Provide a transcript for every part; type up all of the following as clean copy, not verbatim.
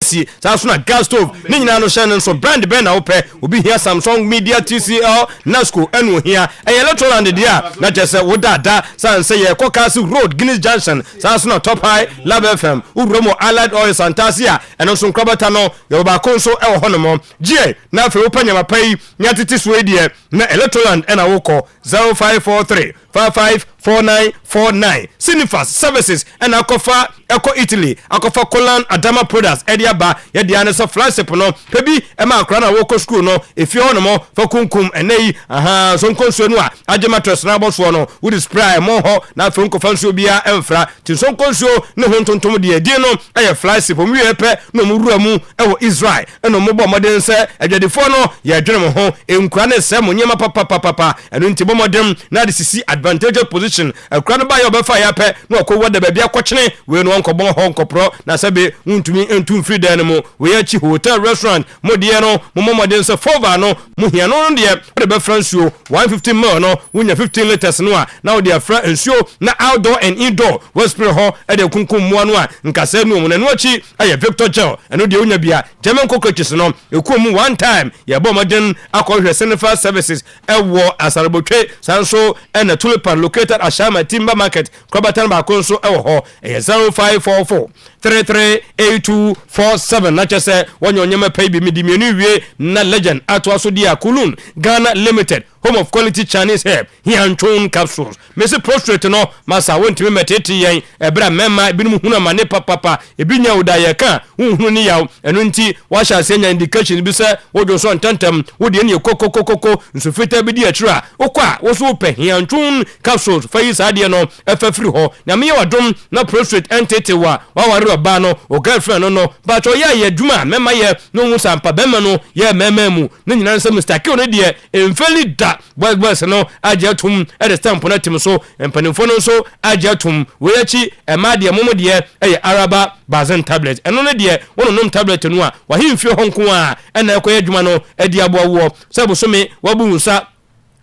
AC saa so na gas stove ni nyina no hye so brand ben na wopɛ obi hia Samsung Media TCL Nasco enu hia electroland dia na jese wodada san say ye Kokasi Road Guinness Junction saa so na Top High Lab FM uromo Allied Oil Santasia eno so nkrobata no ye ba konso e wo honomo gie na afi wo panya mapai nya titi so edie na electroland ena woko 0543 554949 Sinifas Services and Akofa Eco Italy Akofa Kolan Adama Products Ediaba Yediana so flagship no pebi ema akra woko school no efi ho no mo fakunkum enei aha so nkonso no a agema tres na boso no with spray mo ho na fonko fanso bia emfra ti so nkonso ne ho ntontom de edi no aye flagship mu yepe no mu wura mu ewo Israel eno mo bo modern se adwadefo no ye dwene mo ho enkura ne se mo nyema papa eno nti bo modern na de sisi advantageous position akra no ba ye obefa ya pe no akwo da bia kwachene we no nkobon ho nkopro na sebe untumi entum free dan mo we ya chi hotel restaurant mo de no mo modern se fova no mo hia no de de be fransuo 150 ml no wunya 15 liters no a na wo de fra ensuo na outdoor and indoor we spray ho e de kunkum mo no a nkase no mo na no chi aye Victor Gel eno de wunya bia German cockroaches no ekuo mu one time ye bo modern akohwe Sinifas Services ewo asarbotwe sanso and tulipan located at Shama Timber Market Krobatan ba konso ewo ho 0544 338247 na chese wonyo nyema pay bi midimienu wie na legend atwaso dia Kulun Ghana Limited home of quality Chinese herb Hianchun capsules mesi prostrate no masa wontimi metete yen ebra mema binum huna mane papa ebinya udaye ka hunu ni yaw eno nti wa sha senya indication bi se wodo so ntantem wodi ene kokokokoko nsufita bi di atira okwa wo so pe Hianchun capsules fayi sade no efafiri ho na me wadom na prostrate entity wa ware oba no o girlfriend no but o ya ye dwuma mema ye no hu sampa bema no ye mema mu ne nyina nsem Mr. K no de enfeli da boys no ajatum at the stamp na tim so empanimfo no so ajatum we achi emade momo de Araba Bazen tablet eno ne de wononom tablet no a wa himfie honko a na ekoye dwuma no adi abowo sabo so me wabu nsa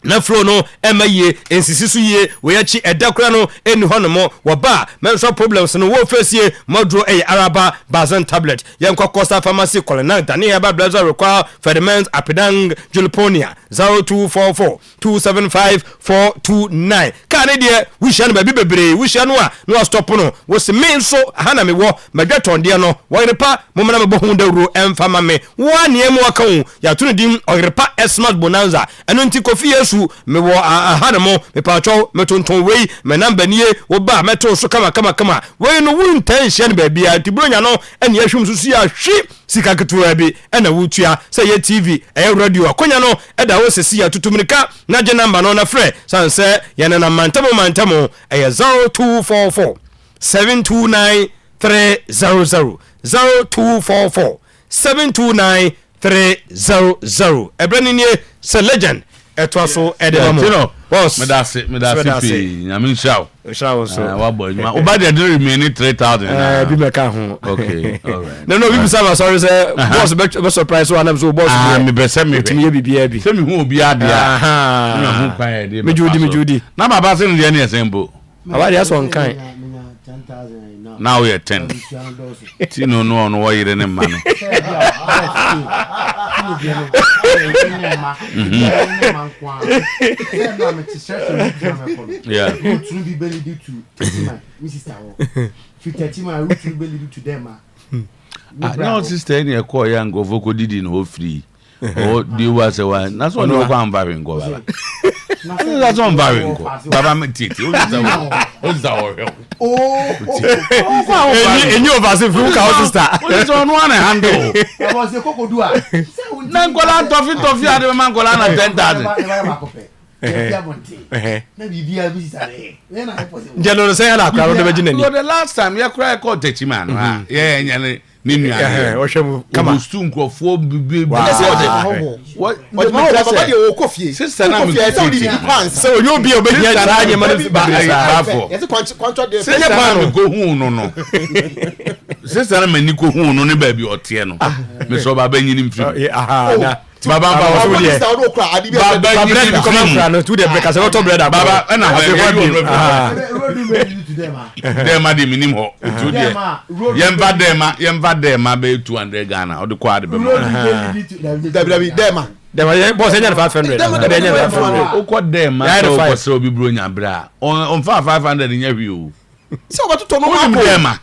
na flow no emaye ensisi so ye we achi edakura no eni honomo woba menso problems no wo face modro Araba Bazen tablet yenkwa Costa Pharmacy Colonel Daniel Bablaza require Ferdinand Apidang Juliponia 0244 275 429 kane de wisha no baby bebre wisha no a no stop no wo se me so hana me wo medweton de no Oyerepa momana me bohu dawro emfama me wo aniemu akawu ya tunu dim Oyerepa Smart Bonanza eno nti Kofi Yesu me wo ahanamo me pacho me tonton wei me namba nie wo ba meto so kama wei no wun tension ba bia tibronya no ene ahwum susu ya hwi sika ketewa bi ena wutua say ye TV radio akonya no eda wo sesi ya tutumrika na je namba no na frɛ sanse ye na mantamo 0244 729 300 0244 729 300 ebrenini se legend etwaso edemo boss medase pi nyame shaw so wa boy ma oba de remain 3000 bi meka ho okay all right no we be sorry say boss be surprise one am so boss me be say me timi bibia bi say me hu obi ade a me hu kwa e de me na baba say no de na esembo aba de aso nkan 10,000 now we are 10 tino no wayire ne ma no yeah to be belly due to my sister to them no sister any call young go voko didi no free o di was one that's one no go mbare ngo baba that's one mbare ngo baba me titi o za o enyi overse fu ka sister o so no na handle e was e kokodu a na ngola tofi ade ma ngola na 10,000 na bibia bi sare na jelo say ala kwa ro de beginani the last time ya cry call techiman ha yeah nyane ninu ya o hwemu kama stu nkrofo bibi what baba de o kofie sister na me so you be obehia na anye ma ba for yes contract de sister na go hu no sister na mani ko hu no ne ba bi ote no me so baba nyini mfiri aha na baba wa so de baba nyini come from no to the break as a bread baba na Dema de minimum. Yemba dema be 200 Ghana or the quad. Dema. There was 500. Oko dema so be brunya bra. On 500 in your view. So what to know dema?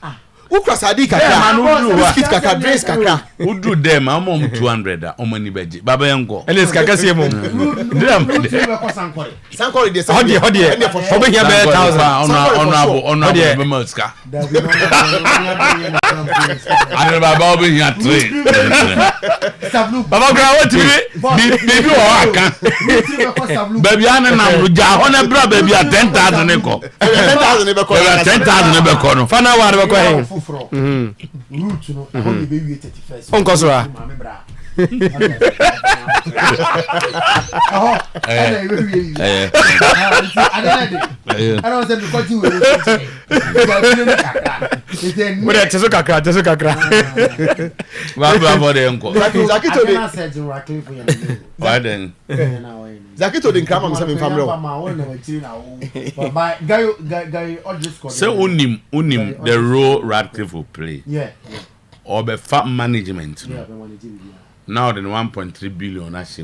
Ukrasadi kaka, biscuit kaka, dress kaka. Who do them? I'm on 200. On money beji. Baba yango. And it's kaka siemo. Sankori de hodi. Obe here be 1,000. Honorable Meska. And Baba obe here 3. Baba gra what baby o aka. Baby ane na ruja hona bra baby 10,000 eko. 10,000 ebe ko. 10,000 ebe ko no. Fana wa ebe ko he. Root no only be 31st. On sura. Zakito de krama me say family. Say unim the role Radcliffe will play. Yeah. Or be fat management. Now the 1.3 billion as a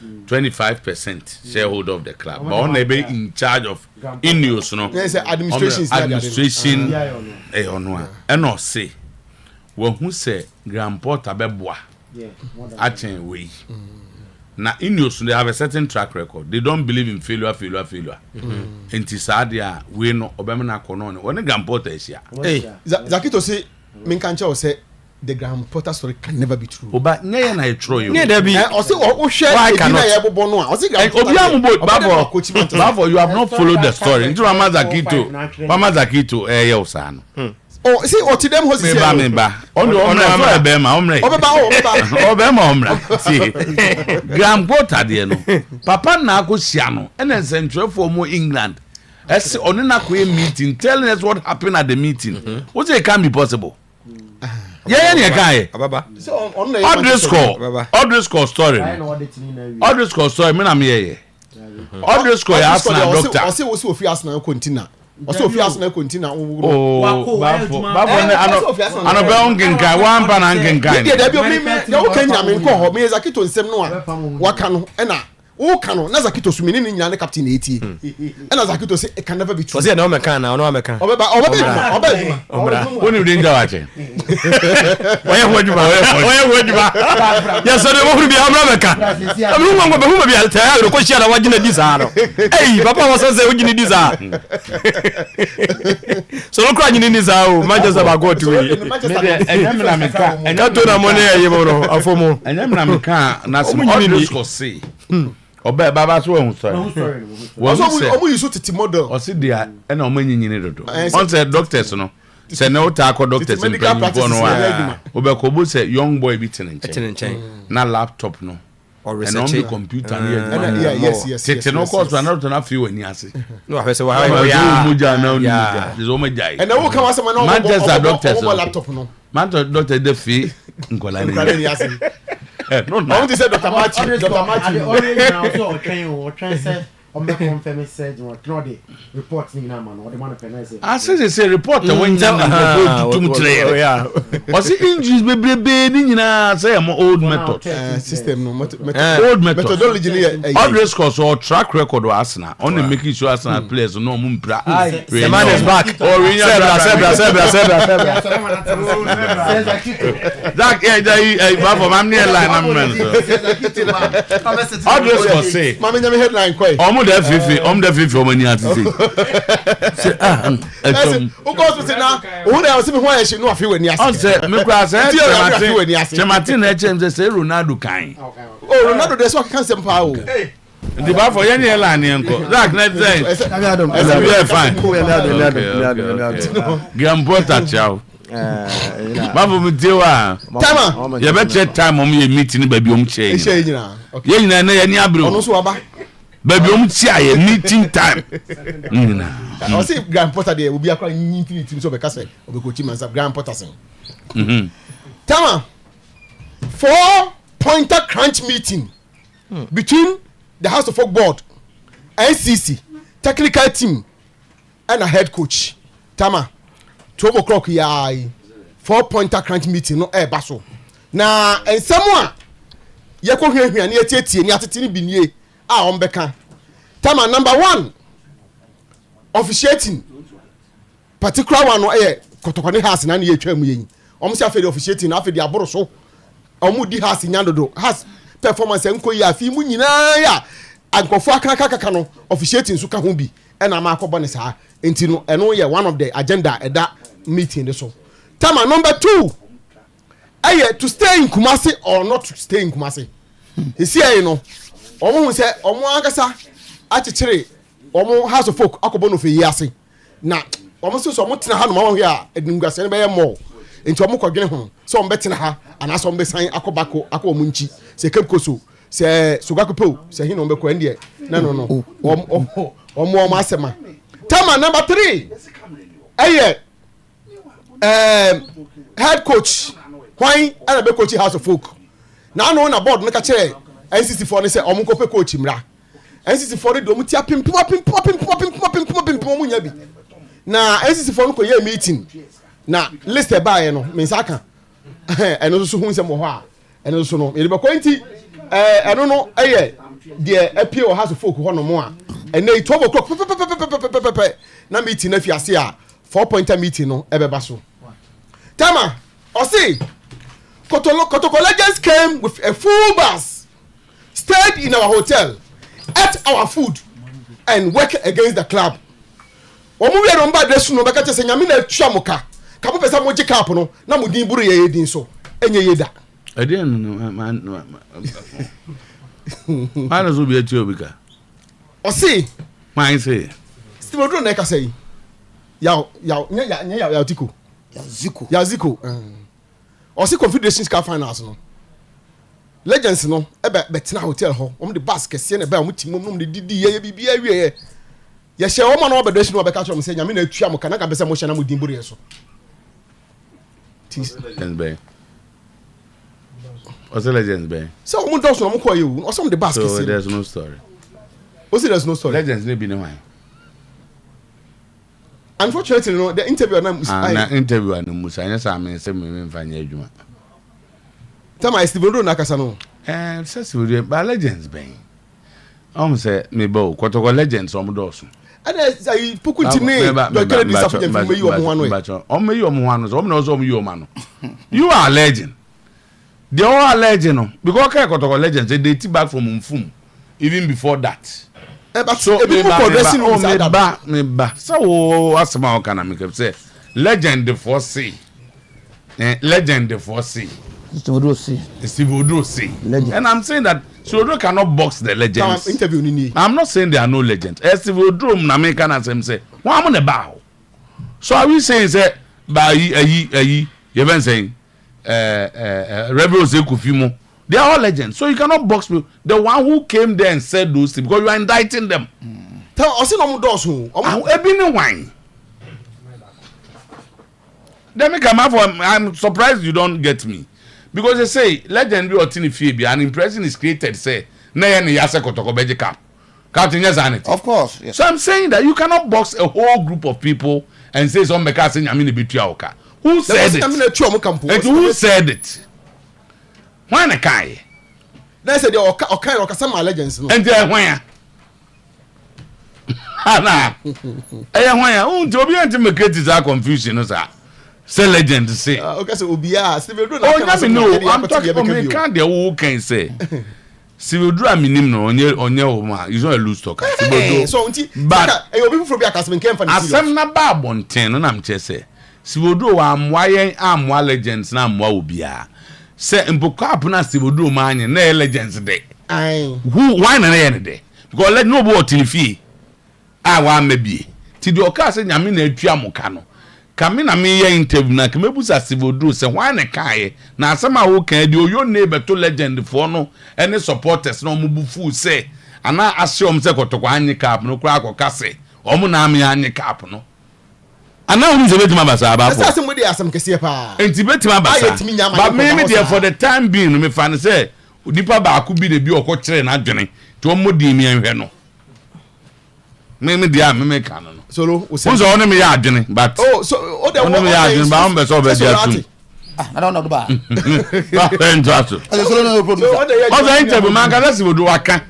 25% shareholder of the club. But on be in charge of Ineos, no. Yes, administration. And no say when who say Grandpa Tabeboa. Yeah. Achen way. Now Ineos they have a certain track record. They don't believe in failure. And Tisadia we no obemana kono. When the Grandpa is here. Hey, Zakito say Minkancha say the Grandpa story can never be true. Oba nye na etro yo. Nye there be. O say o share Edina yebo no. O say Bafo you have not followed the story. Into Mama Zakito usano. Oh, see what them host say. Memba. Obema. See. Grandpa de no. Papa na akosia no. Ene central for mo England. Ese onina ko meeting telling us what happened at the meeting. What say it can be possible? Yeah. Ababa. So on the underscore story. Underscore story. Me na me here. Underscore ask na doctor. I say we so fi ask na continue. Also fi ask na continue. Bafo ano be ongenka wan pa na ngenka. Dey be me you can nyame nko ho me Zakito nsem no a waka no e na o kano na Zakito so mini nya ne captain eti e na Zakito say it can never be true. Was no meka na no meka obeba woni danger wache oye hoduma ya so de wo bi amra meka amu ngo be hu bi alta ya ko shia na wagina disa no eh papa was say wagina disa so no kra nyini disa o Manchester ba go to we enyam na meka enya to na money ayi mo no afomo enyam na meka na so underscore say Obe baba so ehun story. Omo use titi model. O si dia e na omo nyinyini dodo. On say doctors no. Say no ta ko doctors in plan no wa. Obe ko bo say young boy bi tene nchen. Na laptop no. Or research and on the computer yes. Tete no course na not na fi wani ase. No I say wa muja na muja. Is o majai. And wo kan wa say no Manchester doctors laptop no. Manchester doctor dey fi nkola ni ase. No, I want to say Dr. Martin. On the confirm said what no the report ni na man or the man penance. I say report when you to tell yeah. Was it injuries be ni nyina say am old method system no old methodology ni always cause or track record o Arsenal only making sure Arsenal players no mu mpra the man is back sebra Zach for my near line am always cause say mama nyame headline kwai the fifi omani atisi o go to say na o na se me ho ayeshi no afi wani ase on say me kwa say Martin na chem say Ronaldo kan Ronaldo dey so kan sem pa o the bar for any line enko Zach na say fine Gambo tachao Babu mtewa time ye be check time om ye meeting ba bi om che nyina ye nyina na ye ni abro ono so waba baby tia ye meeting time I say Grand Potter there will be akwa infinity so be ka say obeko mansa Grand Potter sen tama 4-pointer crunch meeting between the House of Folk board, NCC technical team and a head coach Tama 12 o'clock ya 4-pointer crunch meeting no baso na ensemo ye ko hwehwia ne yetietie ne atete bi nie a ombeka Tama number 1 officiating particular one no kotokone house na ne yetwa mu yin si afedi officiating na afedi aboro so di house nyandodo house performance enko yi afi mu nyina ya ankofo akaka no officiating so ka ho bi na ma akọbọ ne saa enti no eno ye one of the agenda eda meeting de so Tama number 2 to stay in Kumasi or not to stay in Kumasi isi ayi no omo se omo akasa achichere omo house of folk akọbọ no fe yi ase na omo so omo tena ha no ma ho ya edingwase ne be ye mo enti omo kwadwene ho so omo betena ha ana so omo besan akọbako akọ omo nchi se kepkoso se sugakopo se hin omo bekọ ndie no omo asema Tama number 3 head coach why ana be coach house of folk na no na board no ka kire NCC4 ne say omo ko pe coach mra NCC4 ne do mu tia pim mu nya bi na NCC4 no ko ye meeting na list e ba ye no me saka eno so hu nsem ho a eno so no e be ko nti eno no de appeal house of folk ho no mo a ene 12 o'clock na meeting na fiase a 4-pointer meeting no ebeba so Tama osi Kotoko Legends came with a full bus, stayed in our hotel, ate our food and worked against the club. Omu we romba dresu no beka chese nyame na atwa moka kapo pesa mo jika no na mo din buru ye din so enye yeda Again, no. I don't know be Ethiopia. Osi My say. Steve Odro na ka say. Ya tiko. Ya ziko. Osi Confederation Cup finals no. Legends no betina hotel ho. The bus kese na ba mo timom no didi ye bibia wie. Ye hye o ma no obedration no be ka chom say nyame na atua mo kana ka be say mo hye na mo din buru ye so. Legends bay. What's the Legends bay? So mo do so mo ko you. O some the bus kese. So there's no story. There's no story. Legends ne bi ne wan. Unfortunately, no, the interview na interview and Musa anya me say me mfanya adwuma. Tama Steve Odro na kasa no. Say Steve ba Legends ben. Say me bo Kotoko Legends o do so. And say pukunti ne do kere disappoint me you omo wan no. O me you omo wan no, so me no so you omo no. You are a legend. They are a legend no because Kotoko Legends they date back from Mfum even before that. But so people progressing on that me so asema kana me say legend for C legend for C Steve Odro C and I'm saying that Steve Odro cannot box the legends. I'm not saying there are no legends. Steve Odro na me kana say why am on the bow. So are we saying say by you been saying Rebels Ekufimo. They are all legends. So you cannot box me. The one who came there and said those things because you are indicting them. Tell us in wine. I'm surprised you don't get me. Because they say legend be otini fee an impression is created say of course, yes. So I'm saying that you cannot box a whole group of people and say some make saying who said it? Who said it? Why na kai? They said the okay some legends no. And there why? Ana. Why? To be anti make it confusion no sir. Say legend say. Okay so obia Steve Odro no, I'm talking about me can't the who can say. Steve Odro minim no onye ma. He's not a loose talker. So but people from Bia Kasmin came from asem na ba bonten no na mche say. Steve Odro wa amwa legends na amwa obia. Say Mpoka na Steve Odro manye na legends dey. Who why na ye dey? Because let no bo tinfi. Wa mebie. Ti di oka say nyame na atua moka no. Kame na me ye interview na kame busa Steve Odro say why na kai na asema wo kan di oyo neighbor to legend for no any supporters no mo bufu say ana asem say Kotoko anye cap no kura akoka say omo na ame anye cap no. Ana unu se betima basa aba for. Asem we dey asem kese pa. Enti betima basa. But me there for the time being me fan say nipa ba aku bi de bi okọ kire na adwene to mo di mi enhwe no. Me there me kan no. Solo, who's on me adwene, but oh, so oh, the one me adwene, ba on be so be dia. I don't know the bar. Interesting. Also, interview man can see do waka.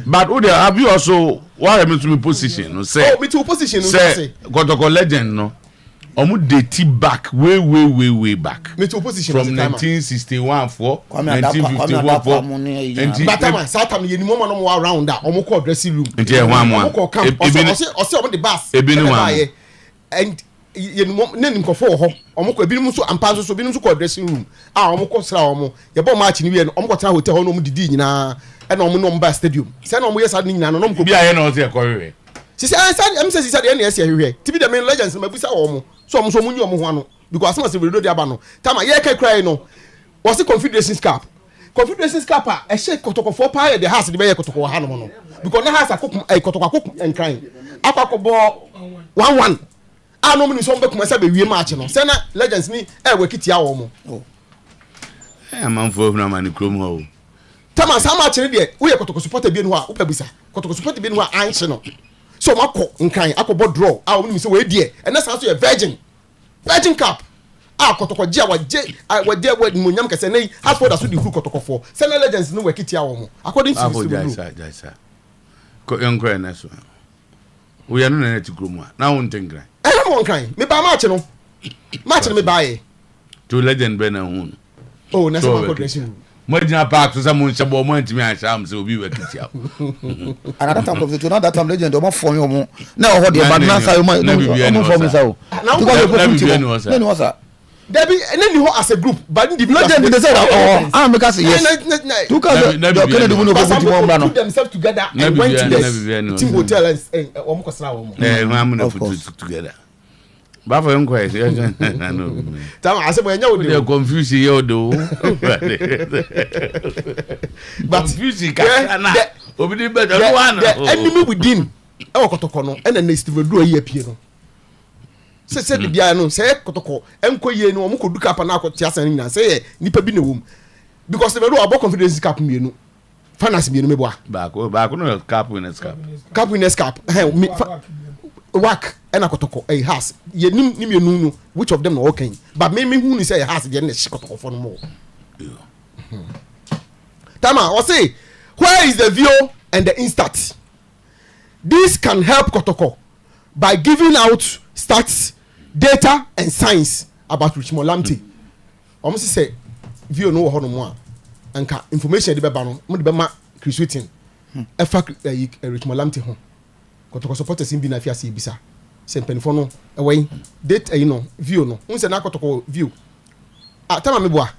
But who there have you also why me to position? Say, oh, me to position. Say, Kotoko legend no. Omu date back way back. Me to position from 1961 for 1954 for. But time Satam ye ni mo no mo around that. Omu call dressing room. Nti e hwan mo. Ose omu the bus. And ye ni mo na ni nkofo ho. Omu ko ebinim so ampa so ebinim so call dressing room. Ah omu ko sra omu. Ye bo match ni we no. Omu ko tena hotel ho no omu didi nyina. E na omu no mba stadium. Se na omu yes adi nyina no omu ko bi aye na o se e ko wewe. Sisi I'm say sisi dey na ese hwehwe. Tibi the main legends na mabusa omu. So omu so munyi omu ho ano because as we do the aba no. Tama ye ka cry no. Was the Confederation Cup. Confederation Cup a she kotoko for pa the house dey be kotoko ha no no. Because na house akoko kotoko akoko en crying. Akoko bo 1-1. Ah no me so be kuma say be wie match no. Say na legends ni e we kitia wo mo. Oh. Man for na man krom ho. Tama sa match ni dey we kotoko supporter bi no a upabisa. Kotoko supporter bi no a anche no. So mako nkan akobo draw a wo ni say we die and na so virgin cup a kotoko gia wa munyam kese nei as for that so the who kotoko for say na legends no work itia wo mo according to this jaisa ko enko na so we ya no na tikromu na won tengra mo nkan me ba match no me ba ye to legend be na hu oh na so coordination Marginal park to some shabo mo ntimi aham say obi work itia another time of the that time legend o form you na o dey bad na say o form say o na no say Debbie and then you as a group but the legend they say oh make us yes two cause the Kennedy no go put themselves together and went to the team hotel and omo kosra omo we put together ba for enquest I know tam ase bo enya they confuse you do but confuse ka na obi dey better one enemy within e kotoko no and then Steve do ayi apie no se de bia no se kotoko enkoye no omo koduka pa na akote asan nyina se nipa bi na wom because the do abo confidence cap mienu finance mienu mebo ba ko no cap winners cap work and akotoko e has ye nim mienu no which of them no okay but me hu ni say has de na shikotoko for no more tama o say where is the view and the instat this can help kotoko by giving out stats data and science about Richmond Lamte almost say view no ho no mo anka information de be ba no mo de be ma Chris Witten efa Richmond Lamte ho kotoko supporters in bi na fiase bisa se penfo no ewai date no view no unse na kotoko view tama me boa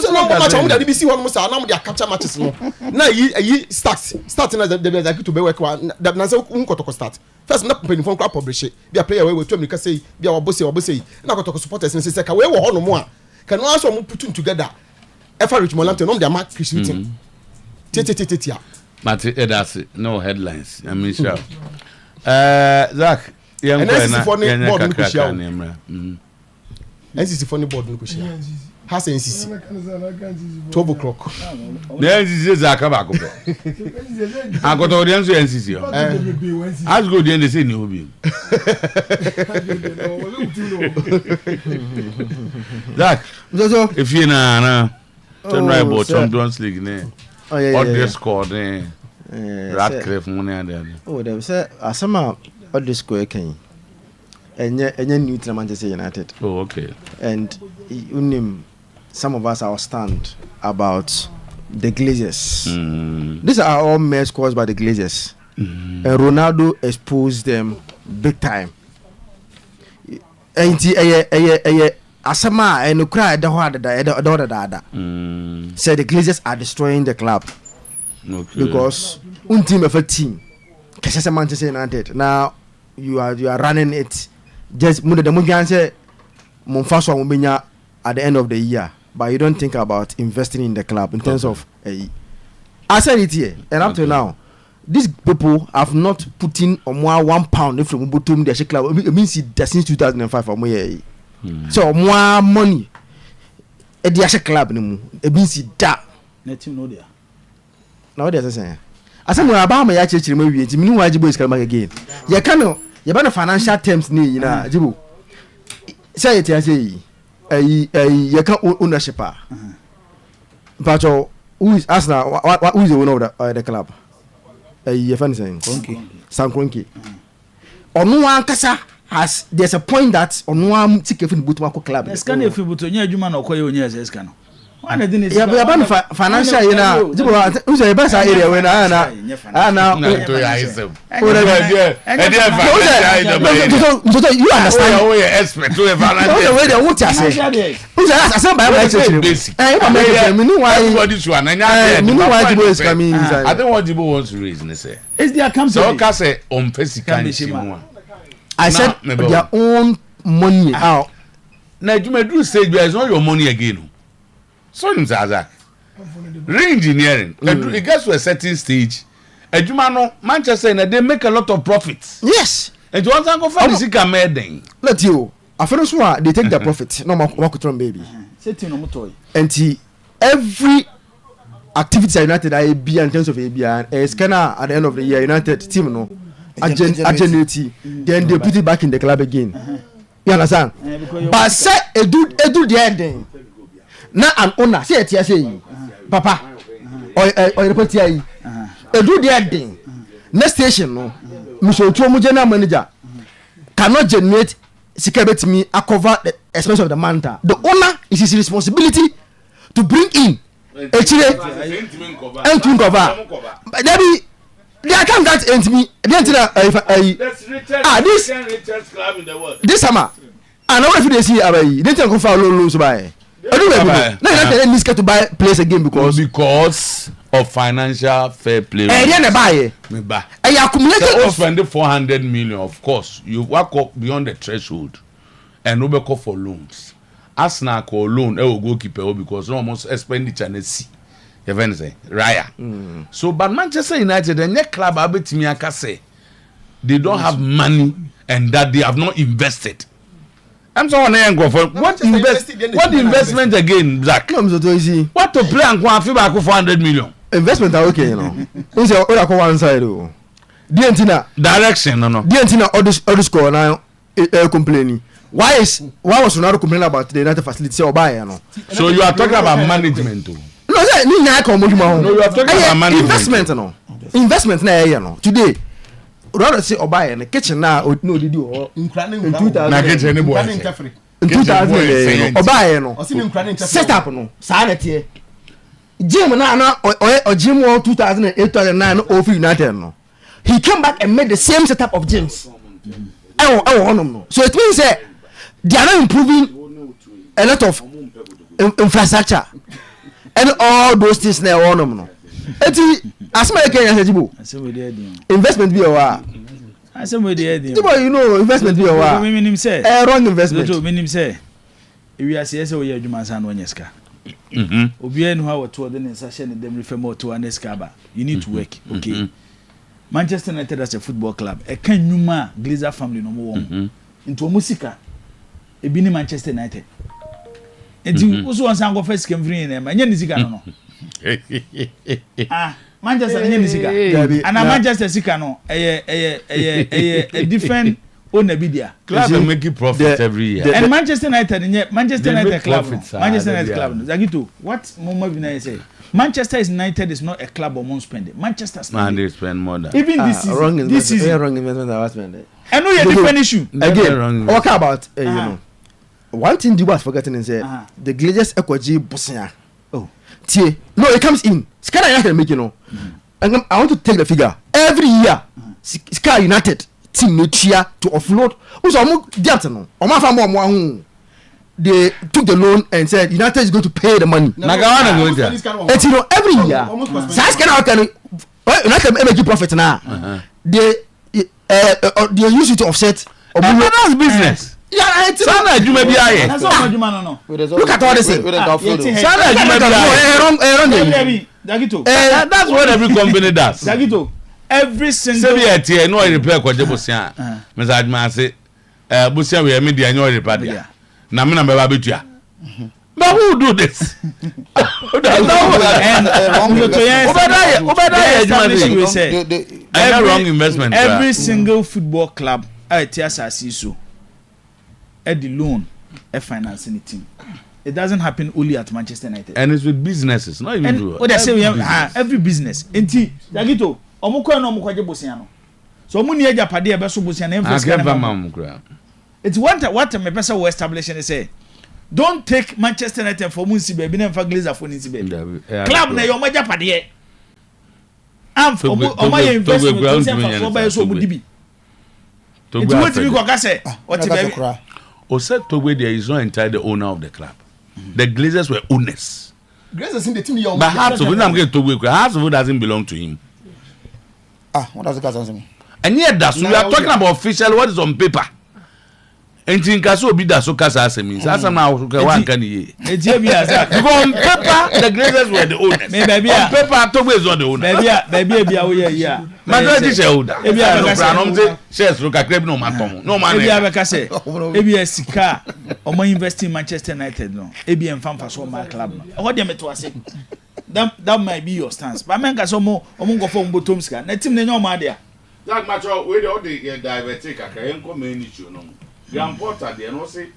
so no match am de BBC one mo sa na mo de capture matches no na yi start na de be like to be work na say kotoko start first na penfo kwa publish be a player we to America say be a wabose na kotoko supporters say ka we wo ho no mo a can no aso mo put together efa Richmond Lamte no de ma Chris Witten titia but that's no headlines I mean sure Zach young boy na board no share NCC funny board no share has NCC 12 o'clock the NCC Zach abako akoto the NCC as go the NCC ni obi Zach if you na turn right about Champions League ne the score Radcliffe money and oh them say asama all the score can enye new to Manchester United. Oh okay. And unim some of us are stand about the Glazers. These are all mess caused by the Glazers. And Ronaldo exposed them big time. And asama and cry the say the Glazers are destroying the club. Okay. Because team of a team Manchester United now you are running it just the at the end of the year, but you don't think about investing in the club in terms of I said it here and up to now these people have not put in more £1 from Butum the club. It means it since 2005 or more so more money at the club it means that now there's a saying asem wa ba ma ya chechire ma wie ntimi nu waji boys kalma again ye ka no you ban financial terms ni na jibo say it say you can ownership but who is Arsenal who is the owner of the club you fan saying Sankronki onu ankasa has there's a point that onu am tikefin butu club escan if butu nya adwuma na okoye onya escan no one thing is yeah ban financial you know jibo who say best area when na to ya isem you understand oh yeah expert to financial way they want say who say asan by everybody should na nya jibo is coming inside I think what Jibo wants to raise ne say is their company so ka say on physical nchimu I said their own money out na adwumadu stage is not your money again. So him say re-engineering it gets to a certain stage adwuma no Manchester na they make a lot of profits. Yes, and you want to go for the sika meden let you after so they take the profit no more control baby setting no motoy and every activity United I be in terms of ABN is kinda at the end of the year United team no agility then they put it back in the club again. You understand? But say edu the ending na an owner say it say papa Oyerepa yi edu the ending next station no Mr. Otuo general manager cannot generate sika betimi cover the expense of the manter. The owner is his responsibility to bring in echire and to cover but they can't get into me. This summer, I know if they see away, they can go for loans by. I don't need to buy place again because of financial fair play. And then buy. I accumulated of spend 400 million. Of course, you walk up beyond the threshold, and no call for loans. Arsenal call loan, will go keep it because almost expenditure and see. Raya. So, but Manchester United, and your club, I say, they don't have money and that they have not invested. I'm sorry, what investment again, Zach? What to play and go and feel back 400 million? Investment are okay, you know. Who's your other one side? Direction, no. Other score now, complaining. Why was Ronaldo complaining about the United facility or buy? So, you are talking about management, too. No, you are talking about management. Investment, no. Investment, no. Today, rather say or buy in the kitchen now, no, did you in 2000 or buy no. Set up no. Sanity. Jim now or Jim 2008 2009 over United no. He came back and made the same setup of gyms. So it means that they are not improving a lot of infrastructure. And all those things now on them no. As my Kenya investment be our. I say we dey there. You know investment be our. We mean say. Wrong investment. We mean say. We are say we adwuma san no nyeska. Obi enu ha wato de nsa hye ne dem refer more to aneska ba. You need to work, okay? Manchester United as a football club. E kan nyuma Glazer family no mo won. Into musika. E bi ni Manchester United. Enti wo so wan san go first game free na ma nya ni sika no. Manchester nya ni sika. Ana Manchester sika no a different owner bidia. Club is making profit every year. And Manchester United Manchester United club. Manchester United club. Zagito, what Mama Vina say? Manchester United is not a club of mon spending. Manchester man they spend more than. Even this season. Wrong investment I was spending. I know you different issue. Again, what about you know? One thing you was forgetting is the Glazers Ekwaji Bosnia. Oh, tie. No, it comes in. Sky United make you know. And I want to take the figure. Every year, Sky United team netia to offload. Who's no? They took the loan and said United is going to pay the money. Nagawana going there. And you know every year, United make profit now. They use it to offset. That's business. Yeah, it's Sana Juma be aye. No. Look at all this. Sana Juma be aye. That's what every company does. Dagito, every single. Say no repair kwa Bosia. Mr. Adman say, Bosia we media no repair. Na me na be babetua. But who do this? Wrong investment. Every single football club asase so the loan financing the team. It doesn't happen only at Manchester United. And it's with businesses, not even and what they say every business. Enti Jagito omukwa no omukwaje bosia no. So omu nie japade e be so bosia na emphasize kana. It's what me person will establish and say don't take Manchester United for munsi baby na emfa Glazer for nsi baby. Club na your japade. Am for omo investment for buy so mu dibi. It's what we go say what baby. Said Togwe there is not entirely the owner of the club. The Glazers were owners. Glazers in the team. But half of it, I'm getting Togwe. Half of it doesn't belong to him. What does the guy say? And yet, that's we are talking about official. What is on paper? And in Kaso Bida so Kasa means that's now one can ye. Because on paper, the Glazers were the owners. Maybe on paper, Togwe is not the owner. Maybe yeah. Majority shareholder. Maybe I shares look at no man. No man. Maybe I say. Maybe a sika. Omo invest in Manchester United no. Maybe em fan for my club no. What dem to say? That might be your stance. But men ka so omo go for mbotom sika. Na team na nyoma dia. That match we dey diverted aka enko main issue no. Grand Porter there no say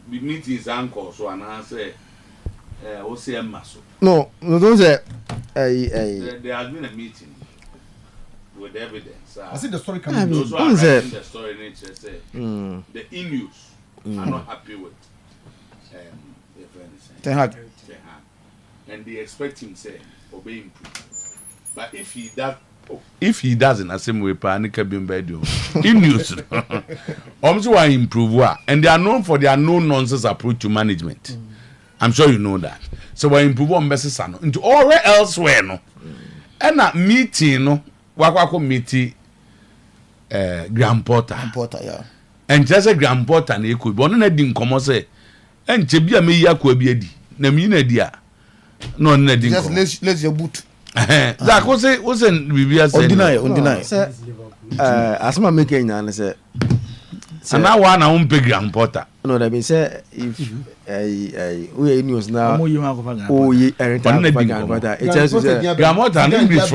the meetings anchor so and say o say maso. No, don't say there has been a meeting with evidence. I see the story coming. Those who are writing the story nature say the Inu's are not happy with Ten Hag. And they expect him say obey him. But if he doesn't the same way Panika Bimbedo Inu's also improve and they are known for their no nonsense approach to management. I'm sure you know that. So we improve on message into all elsewhere no. And that meeting no Wakwako meeting Grand Porter, yeah. And just a Grand Porter na ekwe but no din komo say enche bia me yakwa bi adi na me na dia no na din komo just let your boot that was bibia say undeny asma make nya na say and now one na pe Grand Porter no that mean say if we news now Grand Porter it just Grand Porter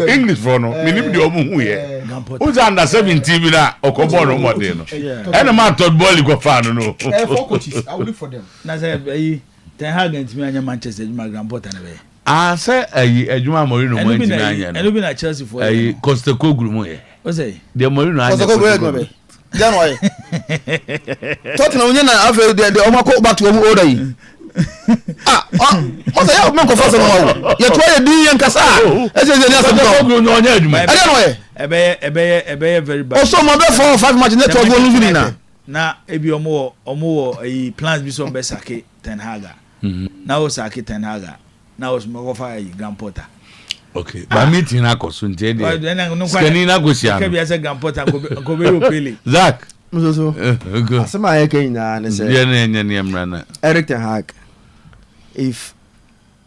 English for no me nim de omo hu ye who's under 17 bi na okobo no model no and man third ball go fan no 4 coaches I will look for them na say Ten Hag ntimi anya Manchester ejuma Grand Porter na be say ejuma Mourinho mo ntimi anya no eno bi na Chelsea for Costa Koglu mo ye o say de Mourinho anya then why Tottenham nya na afa de o mako back to omu order yi o say ya men ko fa so no ye to ye din yan kasa e say ni asem Koglu no anya ejuma e then why ebe very bad o so mo be 4 or 5 match net to go lose ni na ebi omo plans bi so be sake Ten Hag na o sake Ten Hag na o mo go fa Grand Porter. Okay, but meeting na ko so ntie de skani na go sia no say Grand Porter go be opele Zach so asma ya kan na ne say ye na nya mra na Erik Ten Hag if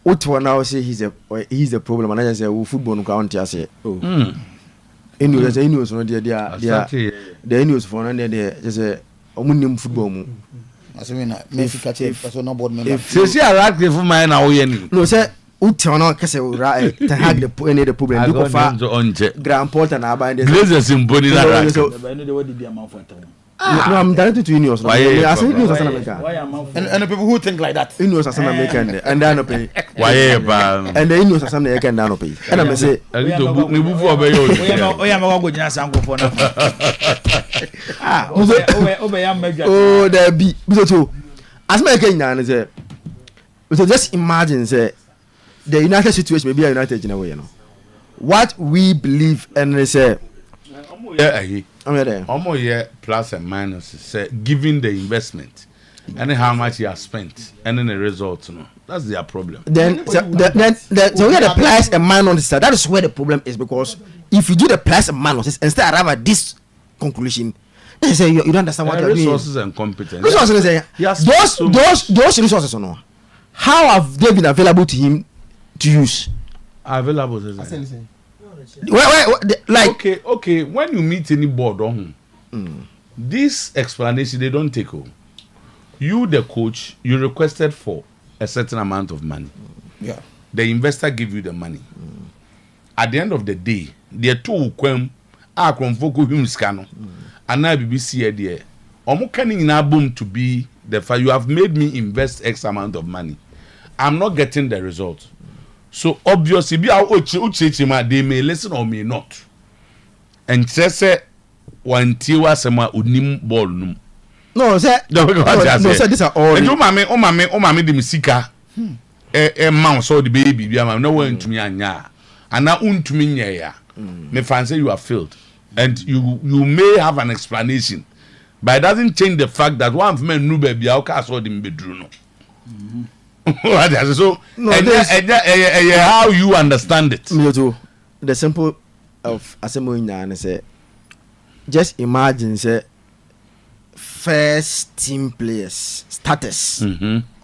Otuo now say he's the problem and I say football no count ya say Inu's no the Inu's for no there just say omunim football mu asemi na me fika che personal board member say arak the for my na wo ye ni no say Otuo no kase Ten Hag the problem do fa Grand Porter na ba there Glazers imponi na right no dey what dey am for time no I'm directed to Inu's I say Inu's as an American and the people who think like that Inu's as an American and they no pay why ba and the Inu's as an American no pay and I say to book me before be yo oya ma go jina sanko for na obeya meja oh there be so as my Kenyan say so just imagine say the United situation maybe United in a way you know what we believe and they say Omo here plus and minus say giving the investment and how much he has spent and then the result no that's their problem then so we have the plus and minus that is where the problem is because if you do the plus and minus instead arrive at this conclusion they say you don't understand what resources and competence resources say those resources no how have they been available to him to use available like okay when you meet any board this explanation they don't take home you the coach you requested for a certain amount of money the investor give you the money at the end of the day the two kwem akromfoko him scano and now BBC idea. Omo can nyina boom to be the fact you have made me invest X amount of money. I'm not getting the result. So obviously be uche they may listen or may not. And say one tiwa sema unim ball num. No, sir. No, sir, these are all. And mama di misika. Mount so the baby be am no one to me anya. And now to me ya. Me fancy you are failed. And you may have an explanation. But it doesn't change the fact that one of men knew baby how cast all them bedroom no. So how you understand it? Me too. The simple of assembly and say just imagine say first team players status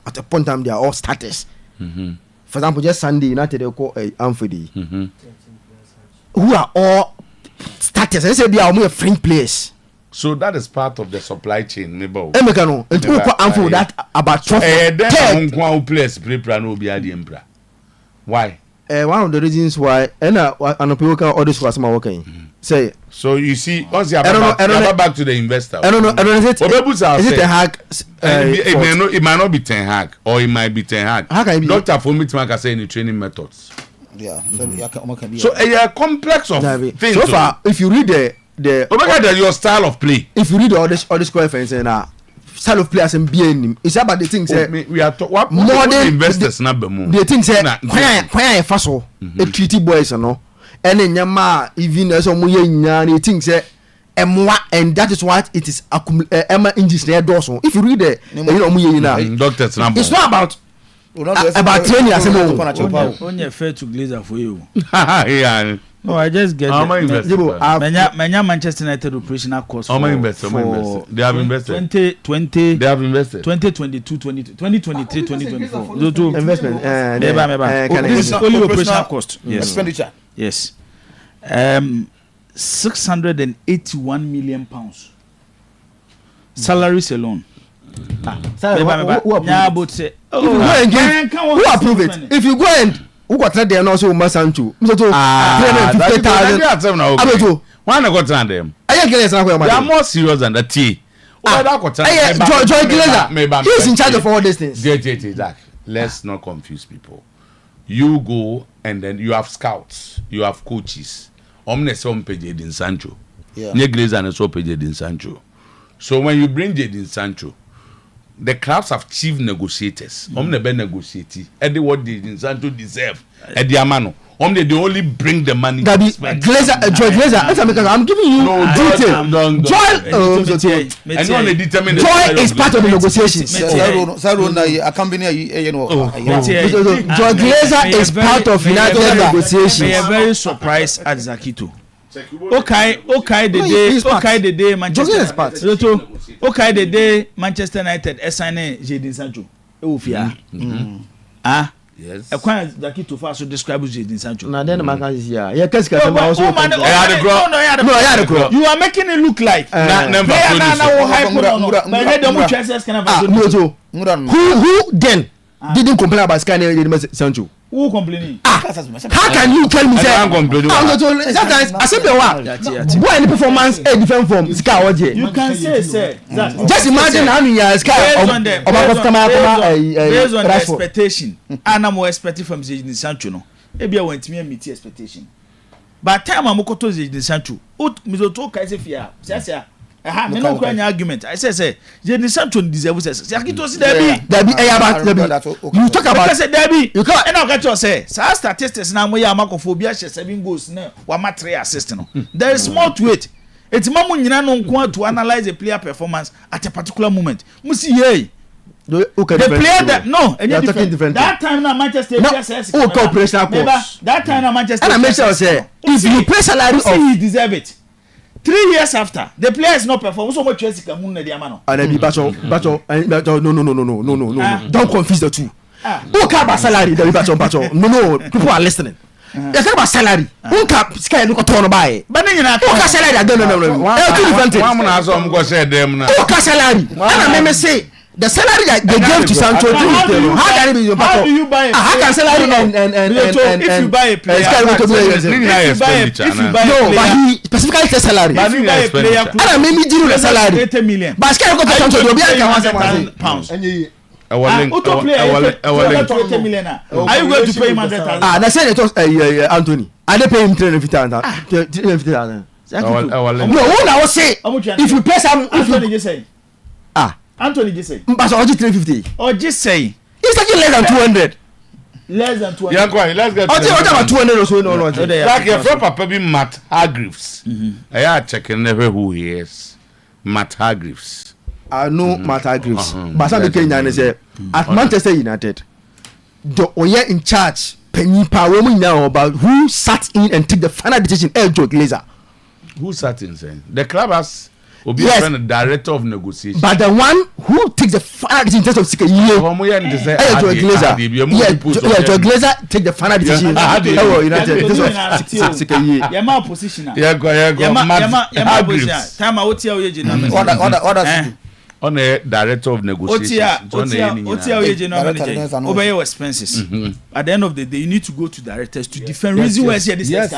at a point in time they are all status. For example, just Sunday United they call Anfodi who are all status. They say they are more fringe players. So that is part of the supply chain, maybe. Emekano, it will come that about 12. Then who plays prepare no be adi empra. Why? One of the reasons why and people can orders for some working. Say. So you see, once you are back to the investor. I don't know. Is it a hack? It might not be 10 hack, or it might be 10 hack. How can it be? Doctor for me to make say in training methods. Yeah. So a complex of things. So far, if you read your style of play. If you read all this reference and style of play as BN, it's about the things we are what more than investors number more. The things why faso a treaty boys no and then yama even as the things and that is what it is Emma engineer dorsal. If you read it, doctors number. It's not about training as a only fair to Glazer for you. Yeah. No, I just get it. Manchester United operational cost for they have invested 2020 they have invested 2022 2023 2024 investment only operational cost. Yes. Expenditure. Yes. 681 million pounds salaries alone. Who approved it? If you go and who got there and also Masanchu? 350,000. Why not got them? They are more serious than that. Joy Glazer, he is in charge of all these things. Let's not confuse people. You go and then you have scouts, you have coaches. Omne some pay Jadon Sancho. Nye Glazer and so pay Jadon Sancho. So when you bring Jadon Sancho, the clubs have chief negotiators. Omne be negotiate. Edi what Jadon Sancho deserve. Edi amano. Omne they only bring the money. That be Glazer, Joy Glazer. I'm giving you detail. Joy is part of the negotiations. Joy Glazer is part of United negotiations. We are very surprised at Zakito. Okay, the day Manchester United assign Jadon Sancho. Yes. Ekwan Zakito for so describe Jadon Sancho. Na then man is here. You are making it look like who then didn't complain about Sky Sancho? Who complaining? How can you tell me that? Sometimes I say the one performance a different from Sky. You can say just imagine how many Sky based on the expectation. And I'm more expecting from Jadon Sancho. No, maybe I went to meet expectation. But time I'm going to Jadon Sancho. Mizoto Kaise Fia. Me no kwanya argument. I say Jadon Sancho deserves it. Zakito see Derby. You talk about Derby. You can't. And I got you say. Sa statistics na mo ya makophobia 7 goals na wa ma 3 assists no. There is more to it. It's mamu nyina no nko to analyze a player performance at a particular moment. Musi hey. The player that no, different. That time na Manchester United that time na Manchester and I make sure say if you pay salary of he deserve it. 3 years after the player is not performing so much Chelsea can na dia ma no. And then no. Don't confuse the two. Who care about salary? No, people are listening. They care about salary. Who care Sky no turn buy. But then who care salary? No. Two different things. One man has some go say them na. Who care salary? And I may say The salary that they gave to Sancho, how do you buy? How can salary and if you buy a player, no, but he specifically said salary. If you buy a player, and maybe do the salary. 80 million. But Sancho will be pounds. Are you going to pay him 100,000? They said it was Anthony. And they pay him 350,000. No, what I was say, if you pay some, Anthony just say. Anthony just say. But I 350. Or just say. It's like less than 200. Less than 200. Yeah, go on. Let's get. About 200 or so. No. Like your friend Papa be Matt Hargreaves. I am checking never who he is. Matt Hargreaves. I know Matt Hargreaves. But some Kenyan say at Manchester United, the Oye in charge, Penny Power now about who sat in and took the final decision. Joe Glazer. Who sat in saying the club has. Yes, the director of negotiation. But the one who takes the final decision in terms of Joe Glazer take the final decision. Yama position. Time out here. On a director of negotiation. Obey your expenses. At the end of the day, you need to go to directors to defend reason why say this. Yes.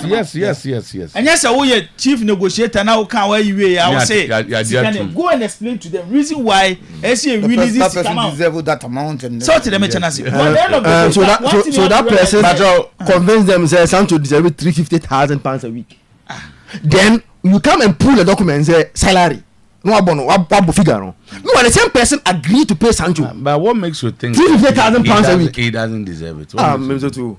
And yes, I will chief negotiator now can where you I will say go and explain to them reason why SCA releases this amount. That amount and so to them so that person convince them say Sancho deserve £350,000 a week. Then you come and pull the document and say salary. No, figure. No, the same person agreed to pay Sancho. But what makes you think £350,000 a week? He doesn't deserve it. Maybe so too.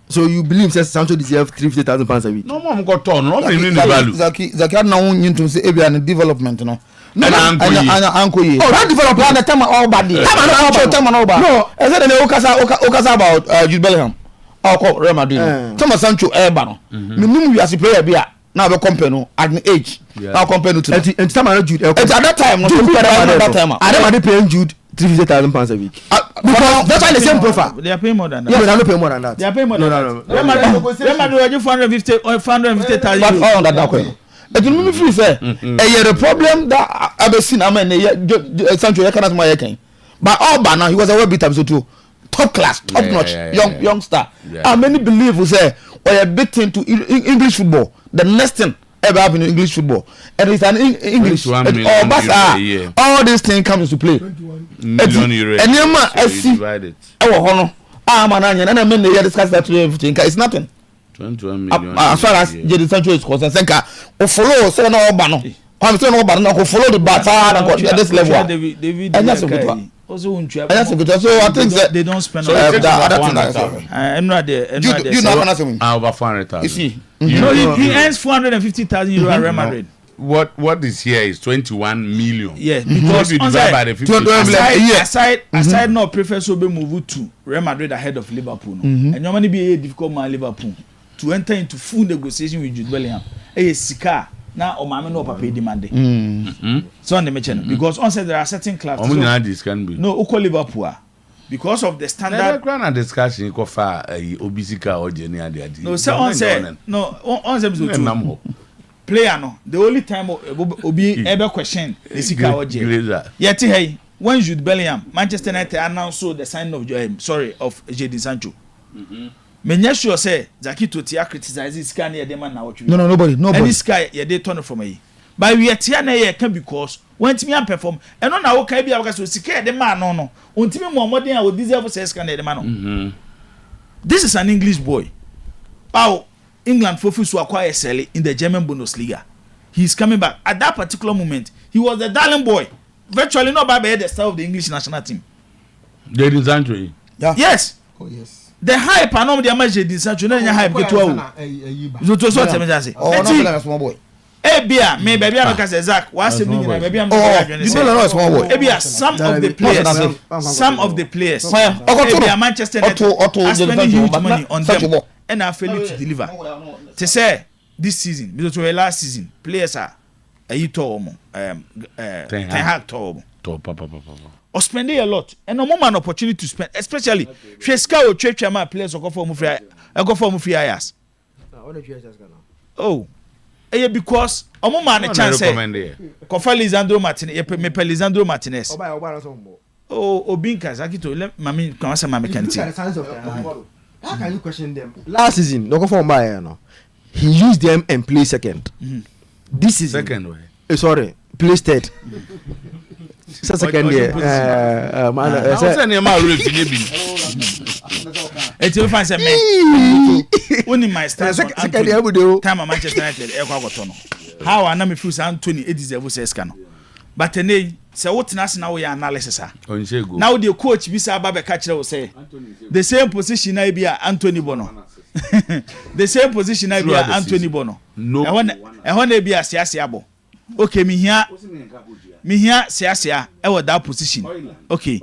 So you believe that Sancho deserves £350,000 a week? No, mom got on. No, value. Zaki now need to say Avian development, no. No, uncle. Oh, that development. The time all bad. No, I said Okasa about Jude Bellingham. Or Real Madrid. Thomas Sancho Ebano. Minimum you as a player be now the company at an age. Now compared to and some are Jude. At that time, I don't paying Jude £350,000 a week. Because that's why the same profile. They are paying more than that. Yeah, but I don't pay more than that. They are paying more. No. Remember, 450,000. But all that way. It will be free fair. The problem that I've seen, I mean, Sancho, I cannot my king. But all now he was a well beat so too. Top class, top notch, youngster. How many believe we say or a big thing to English football? The next thing ever happened in English football, and it's an English. All these things come into play. €1 and you man, divided. Man, and I mean they discuss that everything. It's nothing. 21 million. As far as Jadon Sancho is concerned, follow seven or banner. I'm saying no banner. Follow the batter and go at this level. And that's a good one. Also, so I think that they don't spend. So over $400,000. You see, he earns €450,000 at Real Madrid. What is here is 21 million. Yeah, because you divide by the 50. aside no prefer so be move to Real Madrid ahead of Liverpool. And normally be a difficult man Liverpool to enter into full negotiation with Jude Bellingham. Sika. Now, Omame no papa demanding. So on the mention because on said there are certain clubs. No, Oko Liverpool because of the standard. Grand discussion go far Obisika or Jenny Adi. No, so on said no on said player no. The only time Obi ever question the Sika or Jenny. Yet hey, when Jude Bellingham Manchester United announced the sign of Jadon Sancho. Menya sure say Zaki Totia criticizes Sky near them now. No, nobody. Any Sky, yeah, they turn from me. But we are Tiana can because when me and perform, and on our Kabi, I was secure the man, no. Until more modern, I would deserve to say the man. This is an English boy. Oh, England focus to acquire Sally in the German Bundesliga. He's coming back. At that particular moment, he was the darling boy. Virtually not by the style of the English national team. Jadon Sancho. Yeah. Yes. Oh, yes. The hype and all the damage Jadon Sancho na hype get to so so tell me just say oh no small boy Ebia me baby am say Zach what say me baby am no small boy Ebia some of the players Ebia Manchester United spending huge money on them and are failing to deliver to say this season because we last season players are Ten Hag top or spending a lot and no more an opportunity to spend, especially Sheska or Church players or go for Mufia. Oh, because omo man a chance kofa Lisandro Martinez me Lisandro Martinez Obinka Zakito mami kwasa mami kanti. How can you question them? Last season no go for buy no. He used them and play second. This is second way. Sorry, play third. Second year. Man, I was saying my review be. It's you find me. Only my stars on second year time at Manchester United e kwa goto no. How na me feel say Anthony e deserve say ska no. But today say what na say na we analysis ah. Now the coach bi say aba catch kire say the same position na be Anthony Bono. The same position na be Anthony Bono. No. E ho na be asiase abo. Okay, me here Siasia that position. Okay.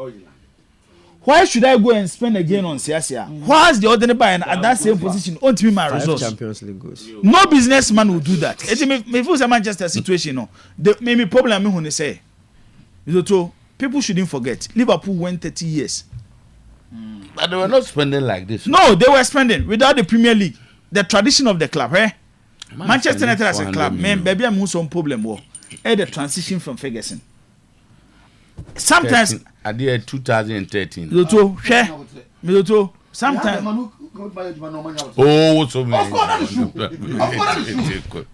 Why should I go and spend again on Siasia? Why is the ordinary buyer at that same position? On to me my results. Champions League goes. No businessman will do that. It me feel a Manchester situation. No, the maybe problem me when they say. People shouldn't forget. Liverpool went 30 years. But they were not spending like this. No, they were spending without the Premier League. The tradition of the club, eh? Manchester United as a club, man, baby, I'm some problem. The transition from Ferguson. Sometimes at the year 2013. Sometimes. Oh, so many.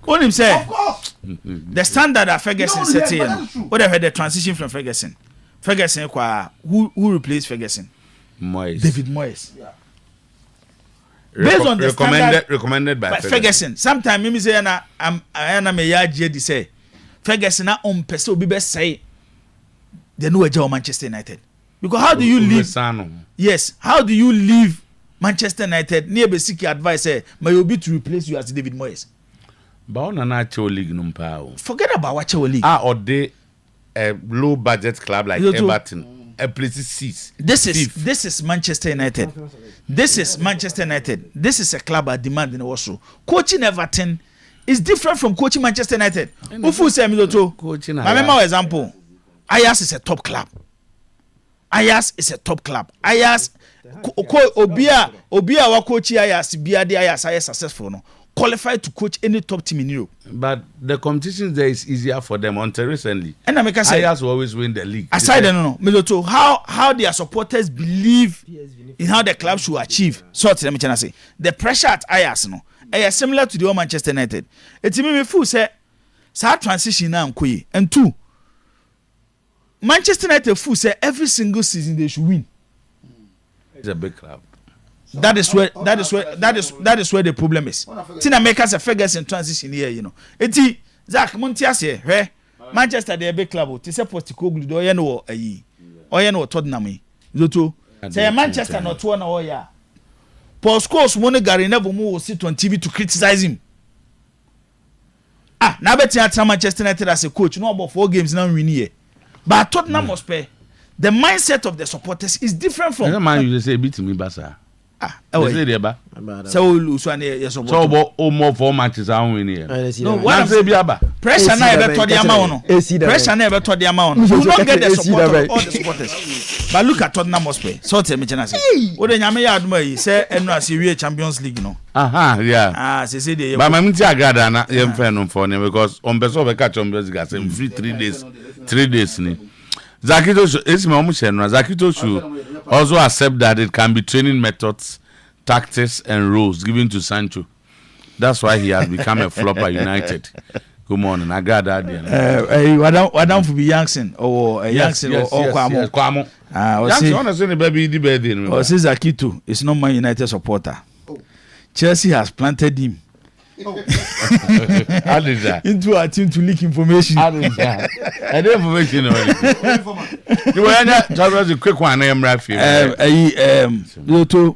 What him say? The standard that Ferguson set in. Whatever the transition from Ferguson. Ferguson, who replaced Ferguson? Moyes. David Moyes. Yeah. Based on the recommended by Ferguson. Sometimes me say na me ya je say Ferguson na on person obi be say they know a Manchester United. Because how do you leave? Yes, how do you leave Manchester United? Near basic advice say may you be to replace you as David Moyes. But on an actual league number. Forget about what league. Or they a low budget club like Everton. This is Manchester United. This is Manchester United. This is a club at demand in also. Coaching Everton is different from coaching Manchester United. Ufu say coaching. My example. Ajax is a top club. Ajax is a top club. Ajax Obia wa coach Ajax bia de Ajax are successful no. Qualified to coach any top team in Europe. But the competition there is easier for them until recently. And I say Ajax will always win the league. Aside no. How their supporters believe in how the club should achieve. So let me say the pressure at Ajax no is similar to the one Manchester United. It me feel say transition now and two Manchester United feel say every single season they should win. It's a big club. That is where the problem is. Tina make us a Ferguson transition here, you know. Eti Zach Montias here, Manchester they a big club. Ti say Postecoglou do ye no ayi. Oye no Tottenham. Zoto. Say Manchester not one oya. Paul Scholes money Gary never will sit on TV to criticize him. Now better at Manchester United as a coach, no about 4 games now win here. But Tottenham must pay. The mindset of the supporters is different from. The man you say beat me Basa. So lose one yes so more 4 matches I win here. No, what say biaba. Pressure na ebe to the amount. Pressure na ebe to the amount. You will not get the support of all the supporters. But look at Tottenham Hotspur. So tell me say. O de nyame ya aduma yi say enu as we Champions League no. Yeah. Say dey. But my mti agrada na yem fan no for because on beso be catch Champions League say free 3 days. 3 days ni. Zakito should also accept that it can be training methods, tactics, and rules given to Sancho. That's why he has become a flop at United. Good morning. I got that. What for be Youngson or Youngson or Kwamo? Youngson, honestly, baby, the birthday. Or says Zakito is not my United supporter. Chelsea has planted him. How did that? Into a team to leak information. How did that? I don't information. You were just a quick one. I am Rafi. You to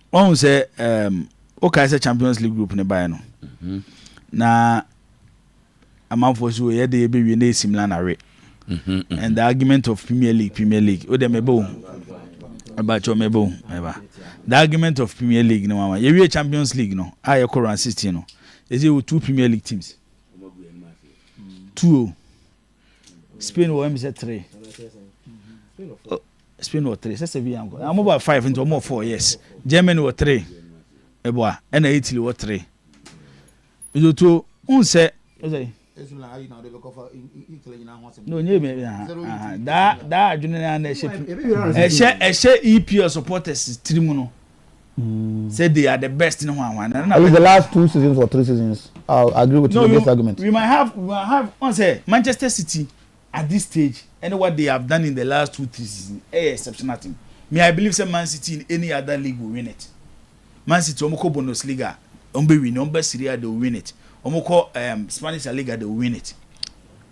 one say okay, say Champions League group in the Bayern. Na amount for so yeah they be we similar na rate. And the argument of Premier League. O dem ebo about your mebo ever. The argument of Premier League no mama. You Champions League no. I current 16 no. Is it with 2 Premier League teams? 2. Spain will say 3. Spain was 3. That's a bit I'm about 5 into more 4 yes. Germany was 3. Eboa and Italy was 3. You to unse no nye me da adwene na na ehye EPL supporters tirimu no said they are the best in one. The last 2 seasons or 3 seasons, I'll agree with you in this argument. We might have once Manchester City at this stage, and what they have done in the last 2-3 seasons, exceptional team. Me, I believe Man City in any other league will win it. Man City, Omoko Bundesliga, win, Syria, they will win it. Omoko Spanish La Liga, they will win it.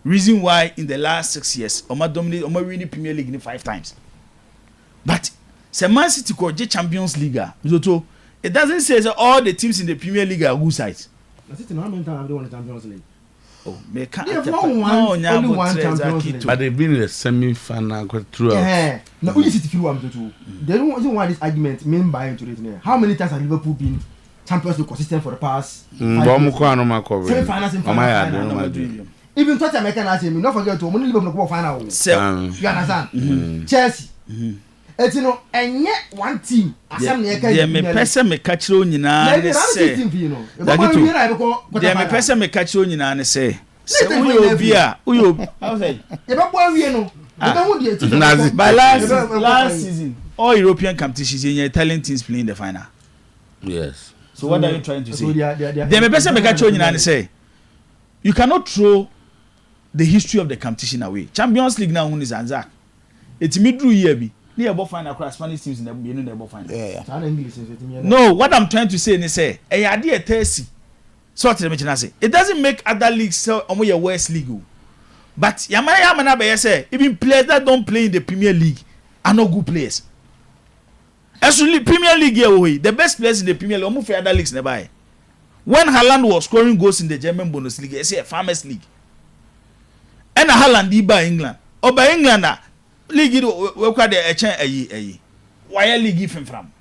Reason why in the last 6 years, Oma dominate, Oma win the Premier League 5 times. But Man City called Champions League. It doesn't say that all the teams in the Premier League are good sides. City how many times have they won the Champions League? Oh, they can't. Only one Champions League. But they've been in the semi-final throughout. Yeah. Now, who is it if you want to? They don't want this argument mean by into it. How many times have Liverpool been Champions League consistent for the past 5 years? Semi-finals in final. Even Tottenham American team, not forget to only Liverpool final. You understand? Chelsea. It's you know, and yet one team. Yeah, me person me catch you nyina ne say. Yeah, me person me catch you nyina ne say. Say we obi a, we obi. How say? You don't want we no. By last season, all European competitions, your Italian teams playing the final. Yes. So what are you trying to say? They me person me catch you nyina ne say. You cannot throw the history of the competition away. Champions League now is Anzac. It's mid-through year be. Near ball final across Spanish teams in the ball final. Yeah. No, what I'm trying to say is say, a idea Tessie. So it doesn't make other leagues so on your West League. But Yamaya Manabe say, even players that don't play in the Premier League are not good players. Actually, Premier League away, the best players in the Premier League, almost for other leagues nearby. When Haaland was scoring goals in the German Bundesliga, it's a Farmers League. And Haaland by England. Or by England, league we quite a why league given from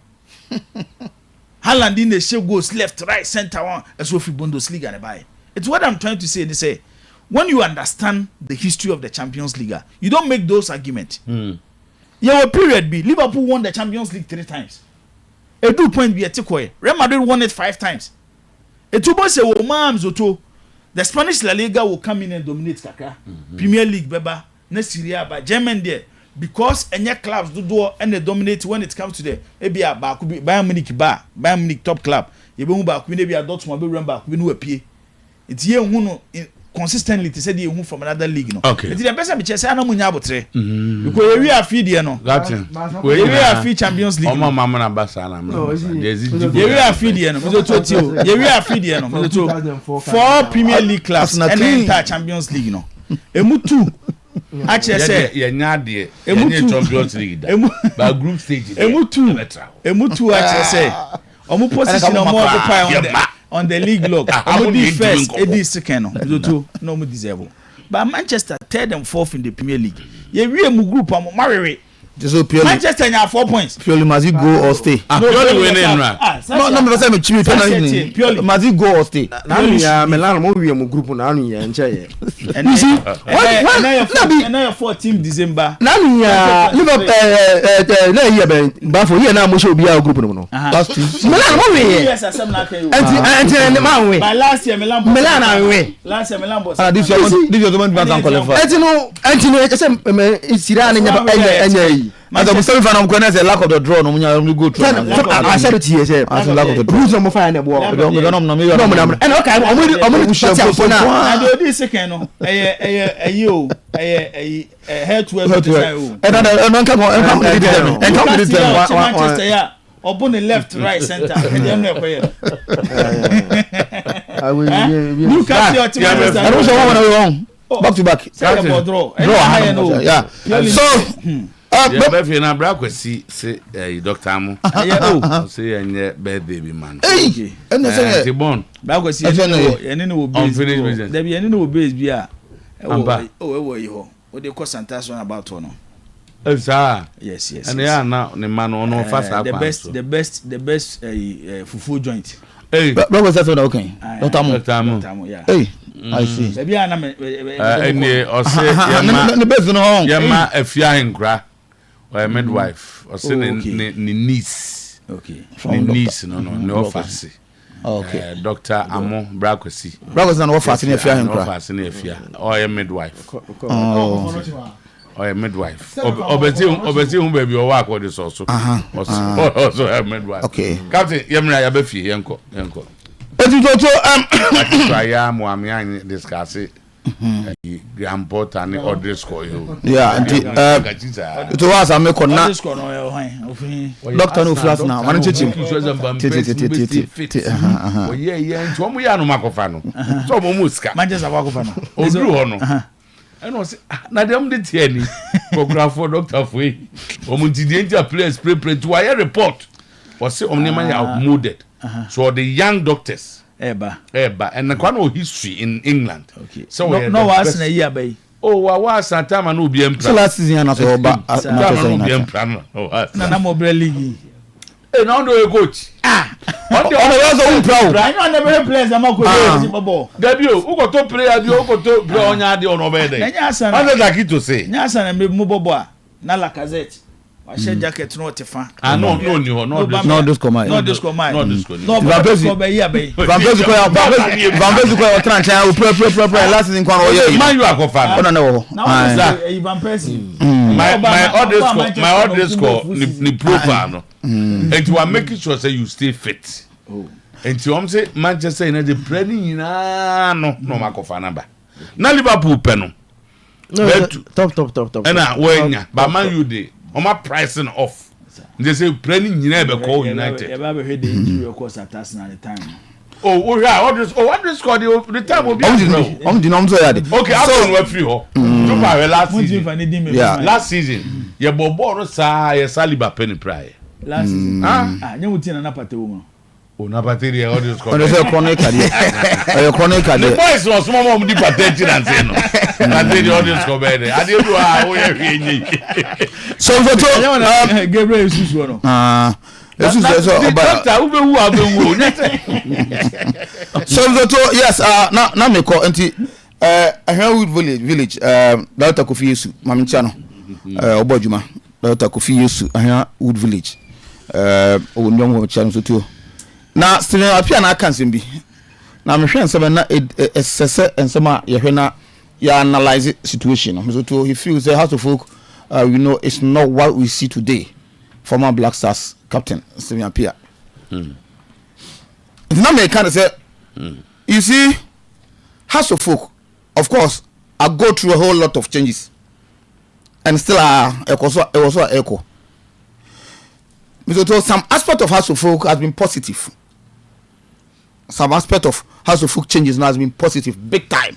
Haaland in the show goes left, right, center one as well for Bundesliga and buy. It's what I'm trying to say. They say when you understand the history of the Champions League, you don't make those arguments. Your period be Liverpool won the Champions League 3 times. A 2 point be a takeaway. Real Madrid won it 5 times. A 2 point say Oyerepa the Spanish La Liga will come in and dominate Kaka. Premier League beba na Syria but German there. Because any clubs do and they dominate when it comes to the ABA back could be Bayern Munich top club. You be back we be a Dortmund be run back we no appear. It's here who consistently to say the who from another league no. Okay. It's the person be say na munya abotre. Because we are feed here no. We are feed Champions League. Oma mama na basa na. We are feed here no. We are feed here no. 4 Premier League clubs and enter Champions League no. Emu 2 actually say ye Champions League by group stage emu 2 actually say omu position on the league log omu di first edi second no omu deserve but Manchester 3rd and 4th in the Premier League ye wi mu group am marere Manchester nya 4 points purely must you go or stay purely winning right no me say me chimi penalty must you go or stay na ya Milan mo wi mu group na anu ya nche ye and now 14 December na anu ya Liverpool na here ben ba for here na mo show bi a group no that's true Milan mo wi ye yes asem na kan you anti man wi by last year Milan wi last year Milan boss this your man can qualify anti no say Syria na nya yi as I'm saying for am say lack of the draw no munya go through I said it here say as lack of the draw rules no fire na ball no and okay omo shut na and the second no head to Manchester yeah upon the left right center and then no player you can see your team I don't know what wrong back to back draw yeah so Befi na bra kwesi say Dr. Amu say enye birthday bi man okay and say the born bra kwesi ene no unfinished business there be ene no base bi a ewo yi ho o dey cause santation about one yes and yeah na ne man no fast the best fufu joint bra kwesi say okay Dr. Amu yeah I see be ana ene o say the best no home yema afia henkra or midwife or say ni niece okay ni niece no office Okay. Dr. Amo Brakwesi. Brakwesi na offer senior fia No offer senior fia. Or a midwife. Or a midwife. Obeti who baby or work or this also. Also a midwife. Okay. Captain Yemra Yabefi Yanko. I am Wamian discuss it. Grandport and the other score. Yeah, it was a make on that. Doctor no flat now. Why don't you check? Yeah, and we are no Macofano. So Muska. Manchester Wacofano. Oh, Drew Hono. And was not them the Tierney. Program for Doctor Fui. Omuntidia players prepare to a report. Was say Omniman outmoded. So the young doctors. Eba, and the Quano history in England. Okay. So no was in a year by. Oh, I was a time and Ubian. So last season, not all but Ubian Prana. Oh, Nana League. And on the coach. On the other proud. I know never plays a Mako. Debut, who got to play at the Okoto, Bronya, the Onobede. I like it to say. Yasan and Muboboa, Nala Cazette. I said jacket no tefa. No this command. No this command. No this command. No Van last season kwano oye. Man you are confirmed. No no. Van Persie. My other score ni profile no. And you are making sure say you stay fit. Oh. And you say Manchester United playing no makofa number. Na Liverpool peno. Top. And when but man you dey my pricing off. They say planning you never call United. You ever heard the injury of course at us at the time. Oh yeah, what this called the time will be. Okay, after we free ho. Last season. Yeah. Last season. Ye bobo sa ye Saliba penny pray. Last season. Nyamu tina na pate wo. Oh, na pate dey all this call. On the chronic career. The boys was small mom di pate and say no. Na dey all this call be there. I dey do how we here. So Gabriel Susu no. So yes, na me call anti Ahewood village Dr. Kofi Yesu Maminchano Obojuma Dr. Kofi Yesu Ahewood village Onyongo channel so too. Na still appear na kan sembi. Na me hwen se na esese ensema ye hwe na ya analyze situation. So too he feels the House of Folk we know it's not what we see today. Former Black Stars captain Stephen Apia. It's not me kind of say you see House of Folk, of course, I go through a whole lot of changes. And still it was an echo. So some aspect of House of Folk has been positive. Some aspect of House of Folk changes now has been positive, big time.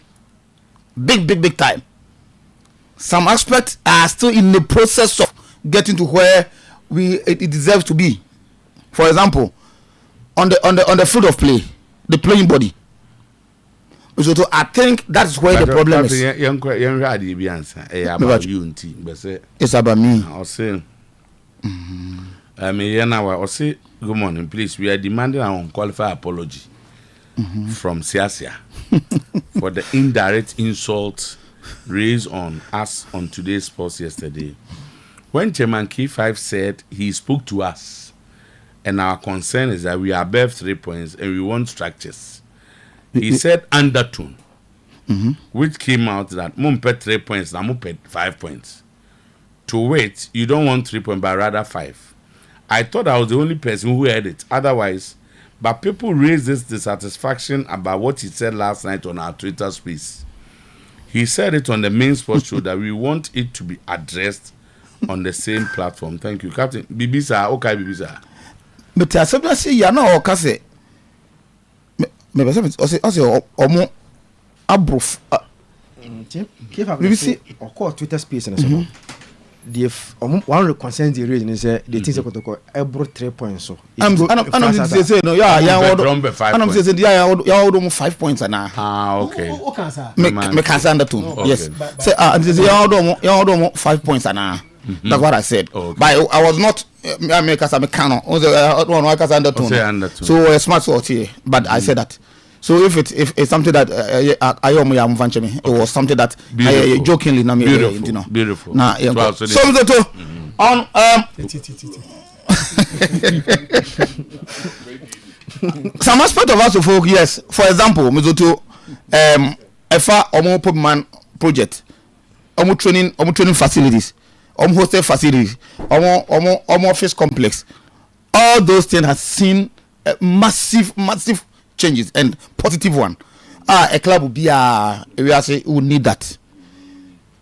Big time. Some aspects are still in the process of getting to where it deserves to be. For example, on the field of play, the playing body. So I think that's where the problem is. It's about me. I'll say, I'll say, good morning, please. We are demanding an unqualified apology from Siasia for the indirect insult raised on us on today's post yesterday. When Chairman K5 said he spoke to us, and our concern is that we are above 3 points and we want structures. He said undertone, which came out that Mumpet 3 points, now Mumpet 5 points. To wait, you don't want 3 points, but rather 5. I thought I was the only person who heard it. Otherwise, but people raised this dissatisfaction about what he said last night on our Twitter space. He said it on the main sports show that we want it to be addressed on the same platform. Thank you, Captain. Bibisa, okay, Bibisa. But I said, you know, Casse. Maybe I say, Omo Abruf. BBC, of course, Twitter space and so on. The one of the concerns the reason is the things that go every 3 points. So I'm say no, yeah, 5 points and okay. Me can stand to yes. Say you 5 points and that's what I said. But I was not I make as a mechanic. So smart sort here, but I said that. So if it's something that I am venturing, it was something that I jokingly na me you know. Beautiful. Now so on Some aspect of House of Folk, yes. For example, Mizoto, EFA Omo Popman project, Omo training facilities, Omo hostel facilities, Omo office complex. All those things have seen massive changes and positive one. A club would be we say would need that.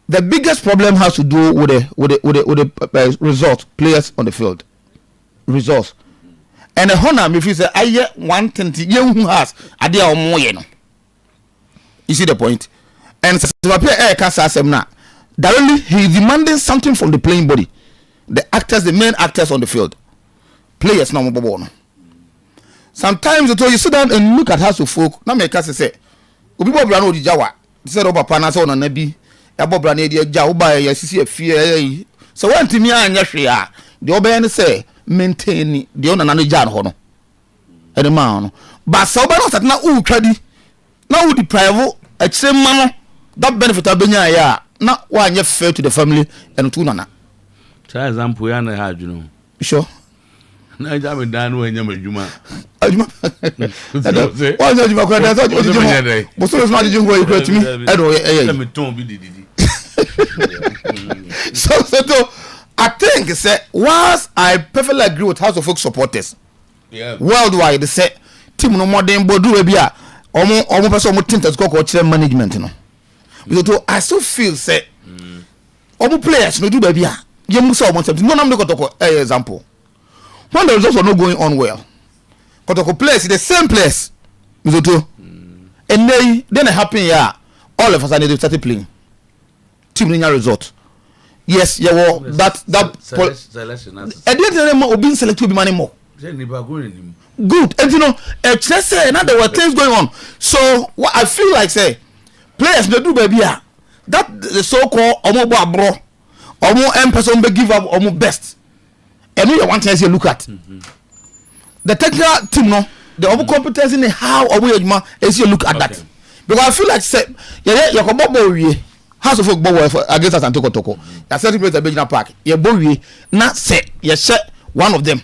The biggest problem has to do with the results, players on the field, results. And the honor, if you say, I get 120 young who has a dear or more, you know. You see the point? And directly he is demanding something from the playing body, the actors, the main actors on the field, players. No more. Sometimes you sit down and look at House of Folk. Now, make us say, "Ubi Bobrano di Jawa." Said over Panasa on a nebi. Abobrane di Jawba. You see a fear. So when Timmy and Yashia, the Oben say maintain the owner and the Jan Hono. At the man, but so by not now, credit. Now with the private, at same manner, that benefit of Benya, yeah. Not one you fair to the family and to Nana. For example, we had, you know. Sure. Na jam dan wo nyam adwuma. Adwuma. Why not you go that? But so not you go you to me. I do let me ton bi didi. So I think say whilst I perfectly agree with House of Folk supporters. Yeah. Worldwide they say team no more than bodu e bia omo person omo think go chere management no. Because I still feel say omo players no do ba bia. You must say omo something. No am go talk example. When the results are not going on well, Kotoko place the same place, and then it happened here. All of us are started playing. Team linear result. Yes, yeah, well, that selection. I didn't know being selected to be money more. Good, and you know, let's say now there were things going on. So what I feel like say, players they do baby that the so-called omo bro, omo person be give up omo best. And we want to look at the technical team, no, the over competence in how we as you look at that. Because I feel like say, you come boy, House of Folk boy against us and Toko. You certain place at Benjamin Park. You boy, not say you share one of them.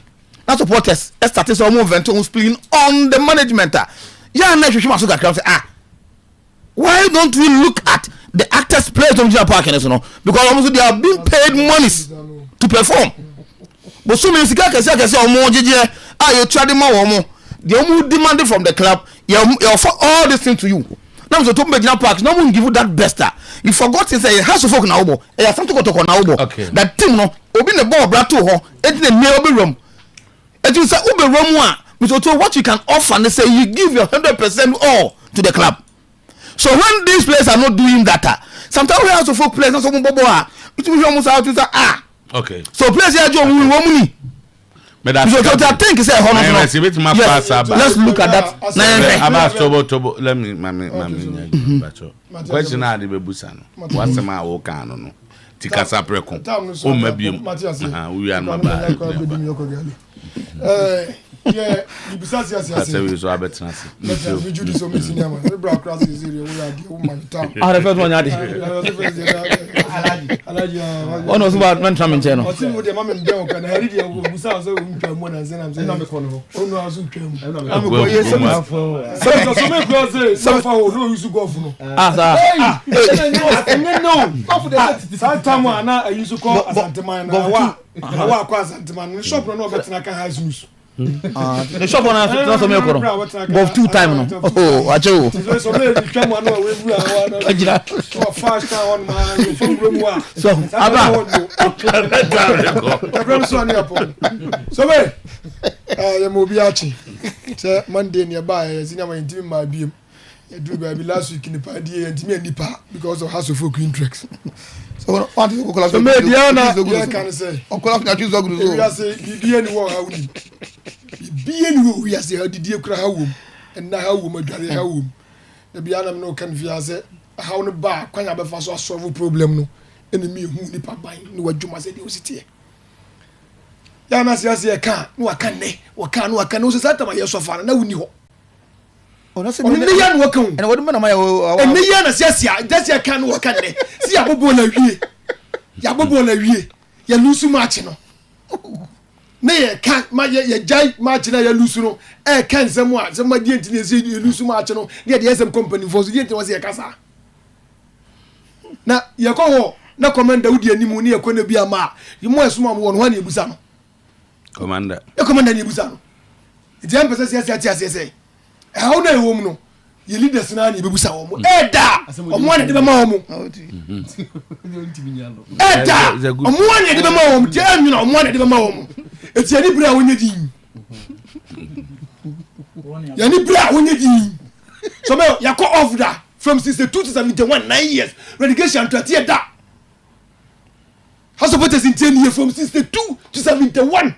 Not supporters. Started some movement to split on the management. Yeah, next you must look at why don't we look at the actors players of Benjamin Park and so on? Because almost they are being paid monies to perform. But so many can say omo jeje you try the more the omo demanded from the club you offer all this thing to you now so to Benjamin Park no one give you that best you forgot to say House of Folk na obo e something go talk na obo that team no obi the ball bra to ho e dey near obi room e you say obi room so what you can offer and say you give your 100% all to the club. So when these players are not doing that sometimes we House of Folk players no so bobo it will almost out to say okay. So players here John we want money. So I think say let's look at that. About Tobo let me question na dey bebusa no. What's my o kan no. Tikasa preko. O mabiem. We are no ba. Yeah, you besides yes. So abetrance. We do this so many cinema. We brought across this area we are the woman town. The first one yadi. Alaji. Oh no, so about man tramin channel. O tin wo de mama mbia kan na ready go busa so ntwa mo na say na me kono. O no azu ntwam. Am go yes so me cross so fa ho no use golf no. No. Golf the Sometymer na use call Sometymer na wa kwa Sometymer. Shop no betina kan high schools. The shop on us so me koro. Both 2 times no. Oh, acho. So me twam one we we fast on man from room wa. So aba. So me ya mo bi achi. Say Monday ne ba ya sinama intimi ma biem. Ya do ba bi last week ni pa die intimi anipa because of House of Folk interest. So what you go so me Diana you can say okola na choose ogru so. We are say bi ani wo ha wuni. Bi ani wo we are say didi ekura ha wom. And na ha wom adware ha wom. Na bi anam no kan via say how no ba kwanya be fa so solve problem no. Eni me hu ni pa ban no adwuma say dey ositie. Ya na say ka no aka ne wo ka no aka no so Sometymer ye so fa na wuni ho. Ona se me ya no kan and what man am I and me ya na say just ya ka no wo ka ne si abobo na wie ya bobo na wie ya lusu match no na ye kan ma ye jai match na ye lose no kan semu a semu die ntine se ye lose match no de SM company for so die ntine was ye kasa na ye ko ho na commander wudi animu ne ye ko na bi ama ye mo esuma mo won ho na ebusa no commander ne ebusa no di am pese se how na wo mu no ye leaders na na ebusa wo mu da omo na de be ma wo mu da omo na de be ma wo mu ti anwuna omo na de be ma wo mu eti ani bra wonye din yani bra wonye din so me yakọ off da from 62 to 71 9 years relegation to ati da how supporters in 10 years from 62 to 71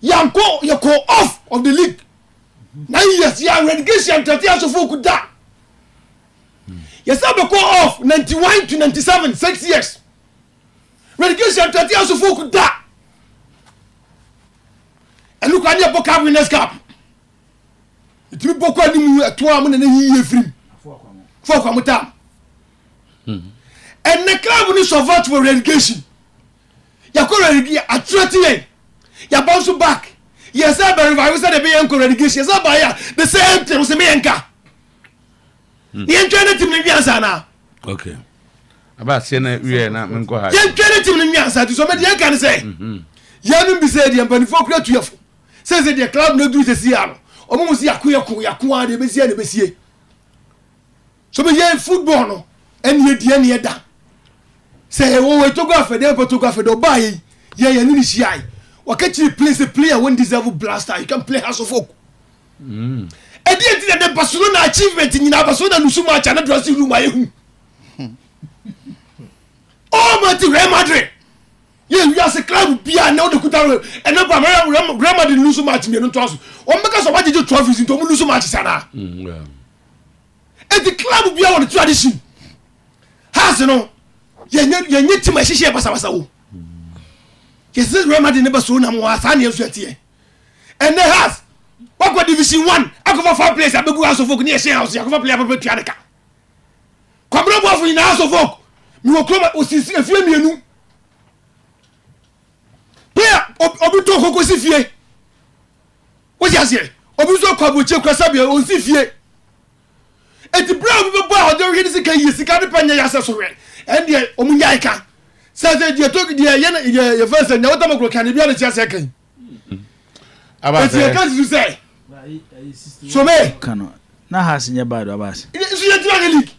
yakọ off of the league 9 years ya relegation to ati asofo ku da yes be go off 91 to 97 6 years relegation to ati asofo ku da and look at your book winners cup it will book on you at 2 am na yiye free for kwamuta and the club will survive for relegation ya ko relegation at 30 ya bounce back yes I be revive say the be yanko relegation yes ba ya the same thing say me yanka yen twene team ni wiansa na okay aba se na wie na menko ha yen twene team ni wiansa to so me de kan say yanu bi say de mpanifo kura tuyafo say the club no do say ya no omo si yakoya de besie na besie so me yen football no ene die ne da say wo we to go afede ba ye ni shiai wakati player won't deserve blaster you can play house of folk edi the Barcelona achievement nyina Barcelona nusuma acha na dressing room ayehu oh but Real Madrid you as a club bia na o de kutaro and no Real Madrid lose match me no to aso o make so what trophies into lose match sana and the club bia on the tradition has no ye team ahihie basa wo yes Real Madrid ne Barcelona mo asa na yesu atie and they has what division 1 akofa 5 players abegu house of folk ne share house akofa player abegu tuaneka kwabro bo fu na house of folk mi wo kloma osisi afie mienu player obi to koko si fie wo ya se obi so kwabo che kwasa bia on si fie eti bra obi bo a odo hwe ni sika yi sika de panya ya se so we and dey omunya ika say dey to dey ye first na wota makro kan bia na chia se kan aba say kan su say so me kano na has nye bad abas so ye tira league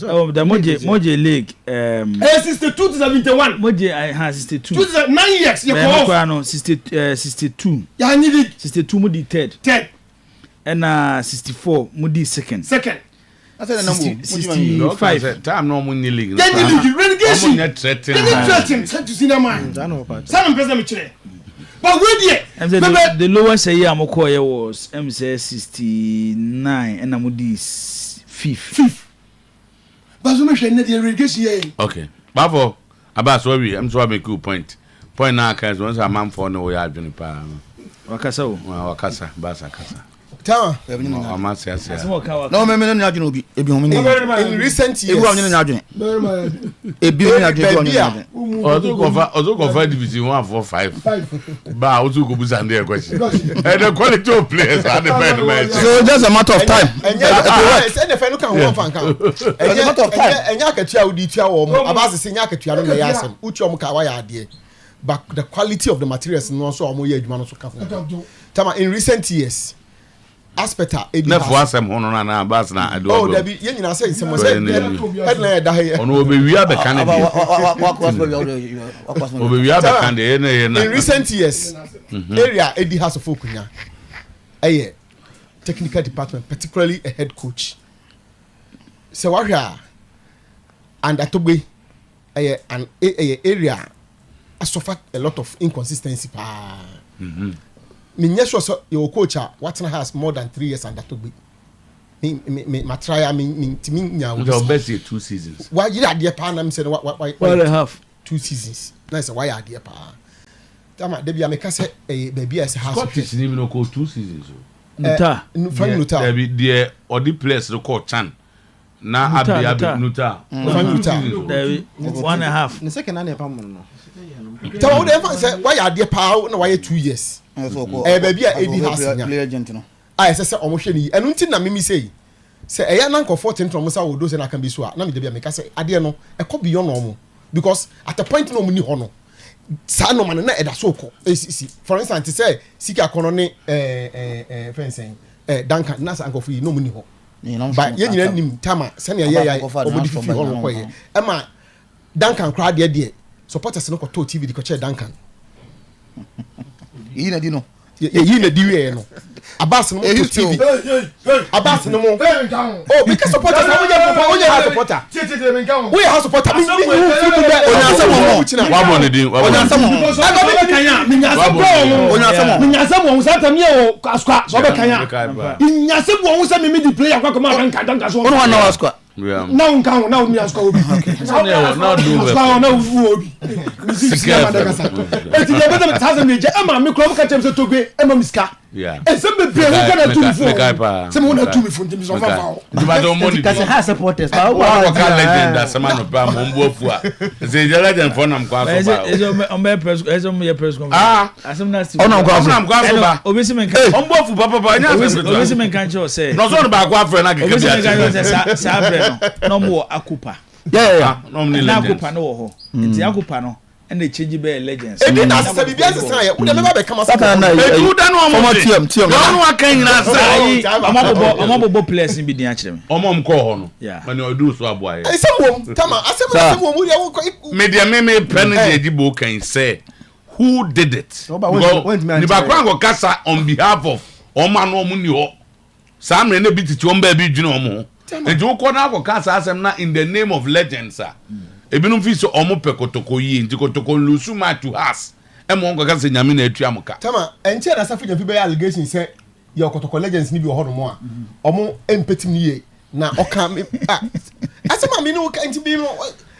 oh the moje league 62 to 71 moje has 62 9 years you go off no 62 ya ni league 62 mo di third and 64 mo di second I said the number 65 time no mo ni league relegation mo net threaten to see na man some person me kire but we there the lowest year am call was say 69 and am di 5th but so me hwe na the relegation here okay bafo aba so we am so make you point na kan so a man for no we adwene pa wakasa wo wakasa basa kasa tama ama sia no me no adwene obi ebi ho me in recent years ebi ho adwene ebi ho adwene ozo go for division 1 4 5 ba ozo go busa ndey question and the quality of players are the best so just a matter of time say the fan kan one fan kan a matter of time enya akatua odi tua wo mo abase se enya akatua no na ya asem uchi om ka wa ya ade but the quality of the materials no so om ye adwuma no so ka tama in recent years aspecta na fo asem hono na abas na ado oh dabi ye nyina say nsem say headline da he ono obewia be kan de obewia be kan de na in recent years area edi house of okunya technical department particularly a head coach so wahwa and atogbe an area suffer a lot of inconsistency pa me sure so your coach what has more than 3 years and atogbe me try me timi nya we best 2 seasons why you are there pa na me say why they have 2 seasons nice why are there pa tama debi ameka say baby as house Scottish ni even go 2 seasons nuta debi there odi place the coach chan na abi nuta nuta debi 1.5 the second na pa mo no tell what them say why are there power na why 2 years baby edi house nya I say omo hwe ni enu nti na mimi say eya na nko 14 from say wo do say na kan bi so a na me de bia me ka say ade no e ko beyond omo because at the point no mo ni ho no sa no man na e da so ko for instance say sika kono ne fencing Duncan na sa nko fu no mo ni ho but ye nyina nim tama se na ye omo di fifi ho ko ye e ma Duncan crowd de supporters no ko to TV di ko che Duncan yi na di no yi na di we no Abbas no to TV Abbas no mo oh because supporters onye ha supporter we ha supporter mi onya samo wa bo ne din onya samo aga kanya minya samo sata mi o askwa so be kanya minya samo wo se mi di player kwa kama danka so ono na askwa na unka na mi askwa obi na do askwa na wu obi sika madaka sa eti je beta taza mi je ama mi kro ka temse togwe ama miska some be pay who gonna do for some who not do me for them so far but the money because ha supporters ba wa ka legend that sama no pa mo mbo fu a say the legend for nam kwa so ba ezo me press asem na si ona kwa so ba obesi men kan mbo fu papa nya fe to obesi men kan cho say no so no ba kwa afre na keke obesi men kan say sa abre no mo akupa no me legend na akupa no wo ho nti akupa no and the change be legends e dey na say bibia say say we dey never be come sata na e do da no mo tiam no akan nyina say omo players bi din a kire me omo mko ho no mani odu so aboa ye asem tama asem mu dey wo media me pen dey dibo kan say who did it ni ba kwa ngo kasa on behalf of omo no omo ni ho sa amre na bi titi on ba bi dwene omo e jo ko na ko kasa asem na in the name of legends ebinum fi so omo pe kotoko yi nti kotoko lusu ma to us e mo ngo kasa nyame na atu amuka tama enche na safi nyamfi be allegation say your kotoko legends ni bi ho no mo a omo empetim ni ye na oka asema mi no ka nti bi no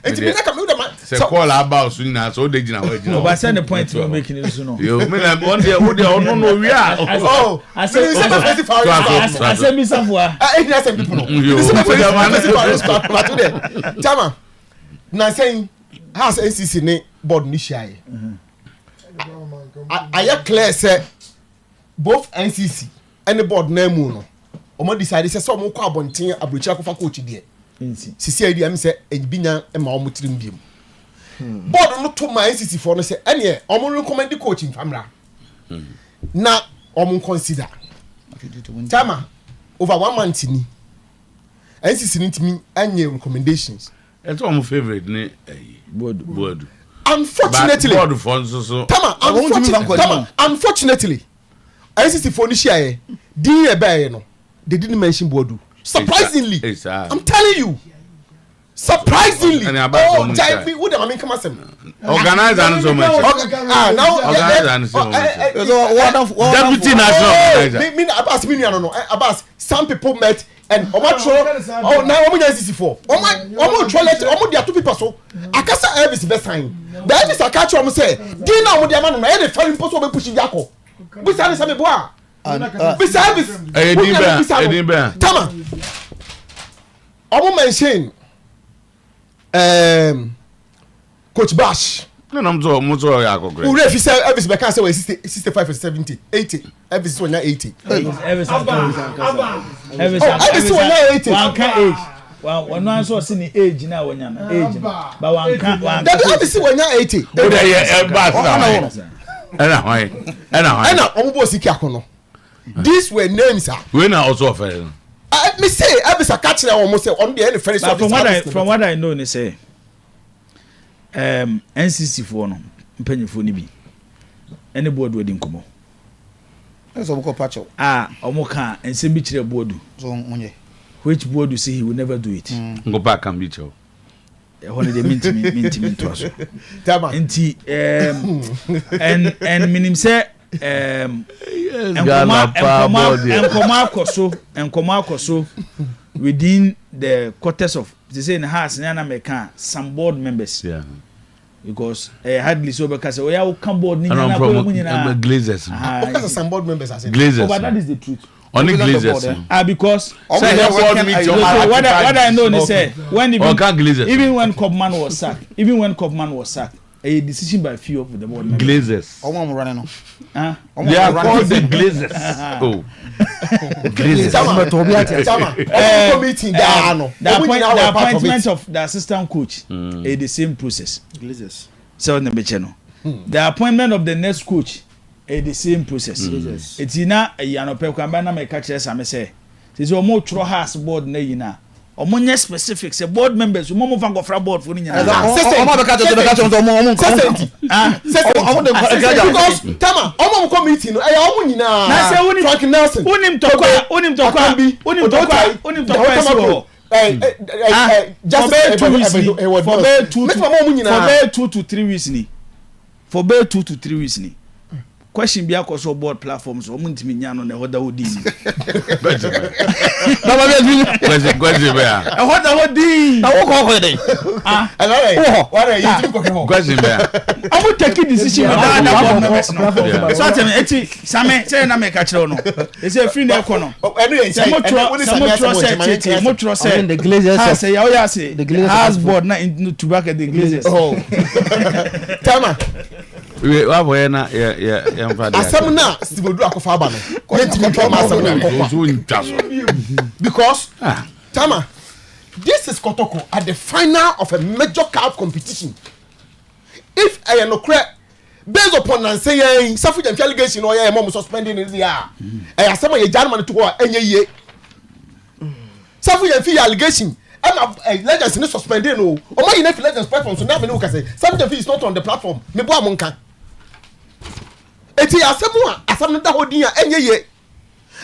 enti bi na ka me da say call about so na so de gina wa gina but send the point you making it so no yo me na one day ono no wi a I say mi safua e na say people no this is my tama na saying house NCC ne board ni shaye I clear say both NCC and the board na mu no omo decide say so mo kwa abonten abrochi akofa coach die sisi adi am say ebinya e ma omo tirim biem board no to my NCC for no say ene omo recommend coaching famra na omo consider tama over 1 month ni NCC ni timi anye recommendations. It's one of my favorite ne board. Unfortunately, board for so. Unfortunately, ICC for this year, they didn't mention board. Surprisingly, I'm telling you. Surprisingly, time me who the main come as organize and so much. Now organize and so much. Deputy national. Me Abbas me no Abbas. Some people met and now omo NCC for omo toilet omo dia two people so akasa Elvis best sign the Elvis akacho omo say din na omo dia man no e dey farin poso be push diako bisa ni sabe boa bisa Elvis edin tama omo mention Coach Bash no mo so ya akogre ure fi say Elvis be can say 65 or 70 80 Elvis won 80 Elvis won 80 one can age one answer see ni age na wonya na age but one can Elvis won 80 o dey e bass na ena omo bo siki akono these were names we na also offer me say Elvis catch na omo say on the any friends from what I know ni say NCC for no mpanyefo ni bi any board wedding komo eso boko pacho omo ka ensem bi kire board so onye which board you say he will never do it go back can be cho holiday mint to aso tama enti and minim say enkoma akoso within the quarters of they say in the house na make some board members because hardly so because we are come board ni na ko mu nyina glazers because some board members are saying glazers but that is the truth only glazers because what I know they say when even when Cobman was sacked a decision by few of the board members. Glazers. Omo running no. They are called the Glazers. Oh. Glazers. The appointment of the assistant coach is the same process. Glazers. So the appointment of the next coach is the same process. It's ina yanope kwamba na me catch some say. It's omo tro house board na yina. Omo nye specific say board members omo fa go fra board for nyina. Omo be catch omo Tama omo committee no e omo nyina. Na say Frank Nelson. Unim tokwa. Just for 2 to 3 weeks ni. For 2 to 3 weeks ni. Question be across board platforms o muntimi nya no na hoda hodi ni. Na ba be question be a. Hoda hodi. Na wo ko dey. What you think ko? Question be a. Omo take decision na board members no. So tell me eti same say na me ka kire no. E say free na ko no. Say mo tro say the Glazers say ya say the Glazers has board na to back at the Glazers. Oh. Tama. We wa na ya asam na Steve Odu akofa aba no. Yenti control ma asam na. Because Tama, this is Kotoko at the final of a major cup competition. If I am no correct, based upon Nancy, Safu and allegation or mom suspending in the year, I have some of your German to any year. Safu and allegation, I'm a legend suspended. No, or my nephew legends platform. So now we can say Safu is not on the platform. Maybe I'm monka. Eti asemwa asamna hodia any year.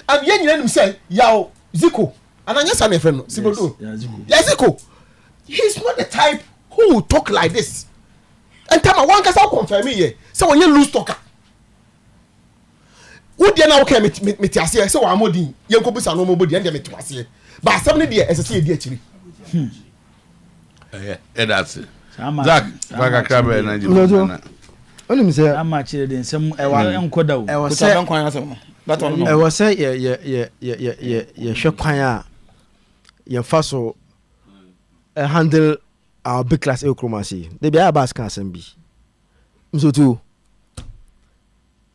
And yen you say, Yao Zico. And I just have friend. Zico. He's not the type who will talk like this. And time one can confirm me here. So when you lose talker. Who dey now okay me tiase so amodi yen ko bisa no mo bodi ende me tiase. But asem ne dey esese dey akiri. That's it. Zach, back crab na Nigeria. Onim say ama chire den sem enkoda wo. I was say yeah kwan a ye fa so handle our big class ekromasi. They be about can asem bi. So too.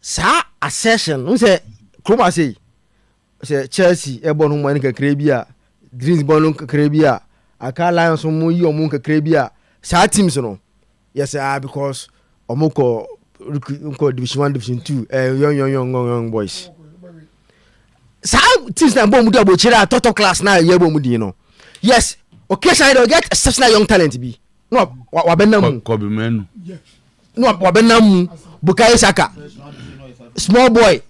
Sa accession, we say kromasi say Chelsea e bonu mo nkakre bi a, Dreams bonu nkakre bi a, Aka Lions mo yi omo nkakre bi a. Sa teams no. Yes because omoko division 1 division 2 young boys. Sa teams na bomu do abochira total class na ye bomu din no. Yes, occasionally they get exceptional young talent bi. No wabenam Kobe Menu. No wabenam Bukayo Saka. Small boy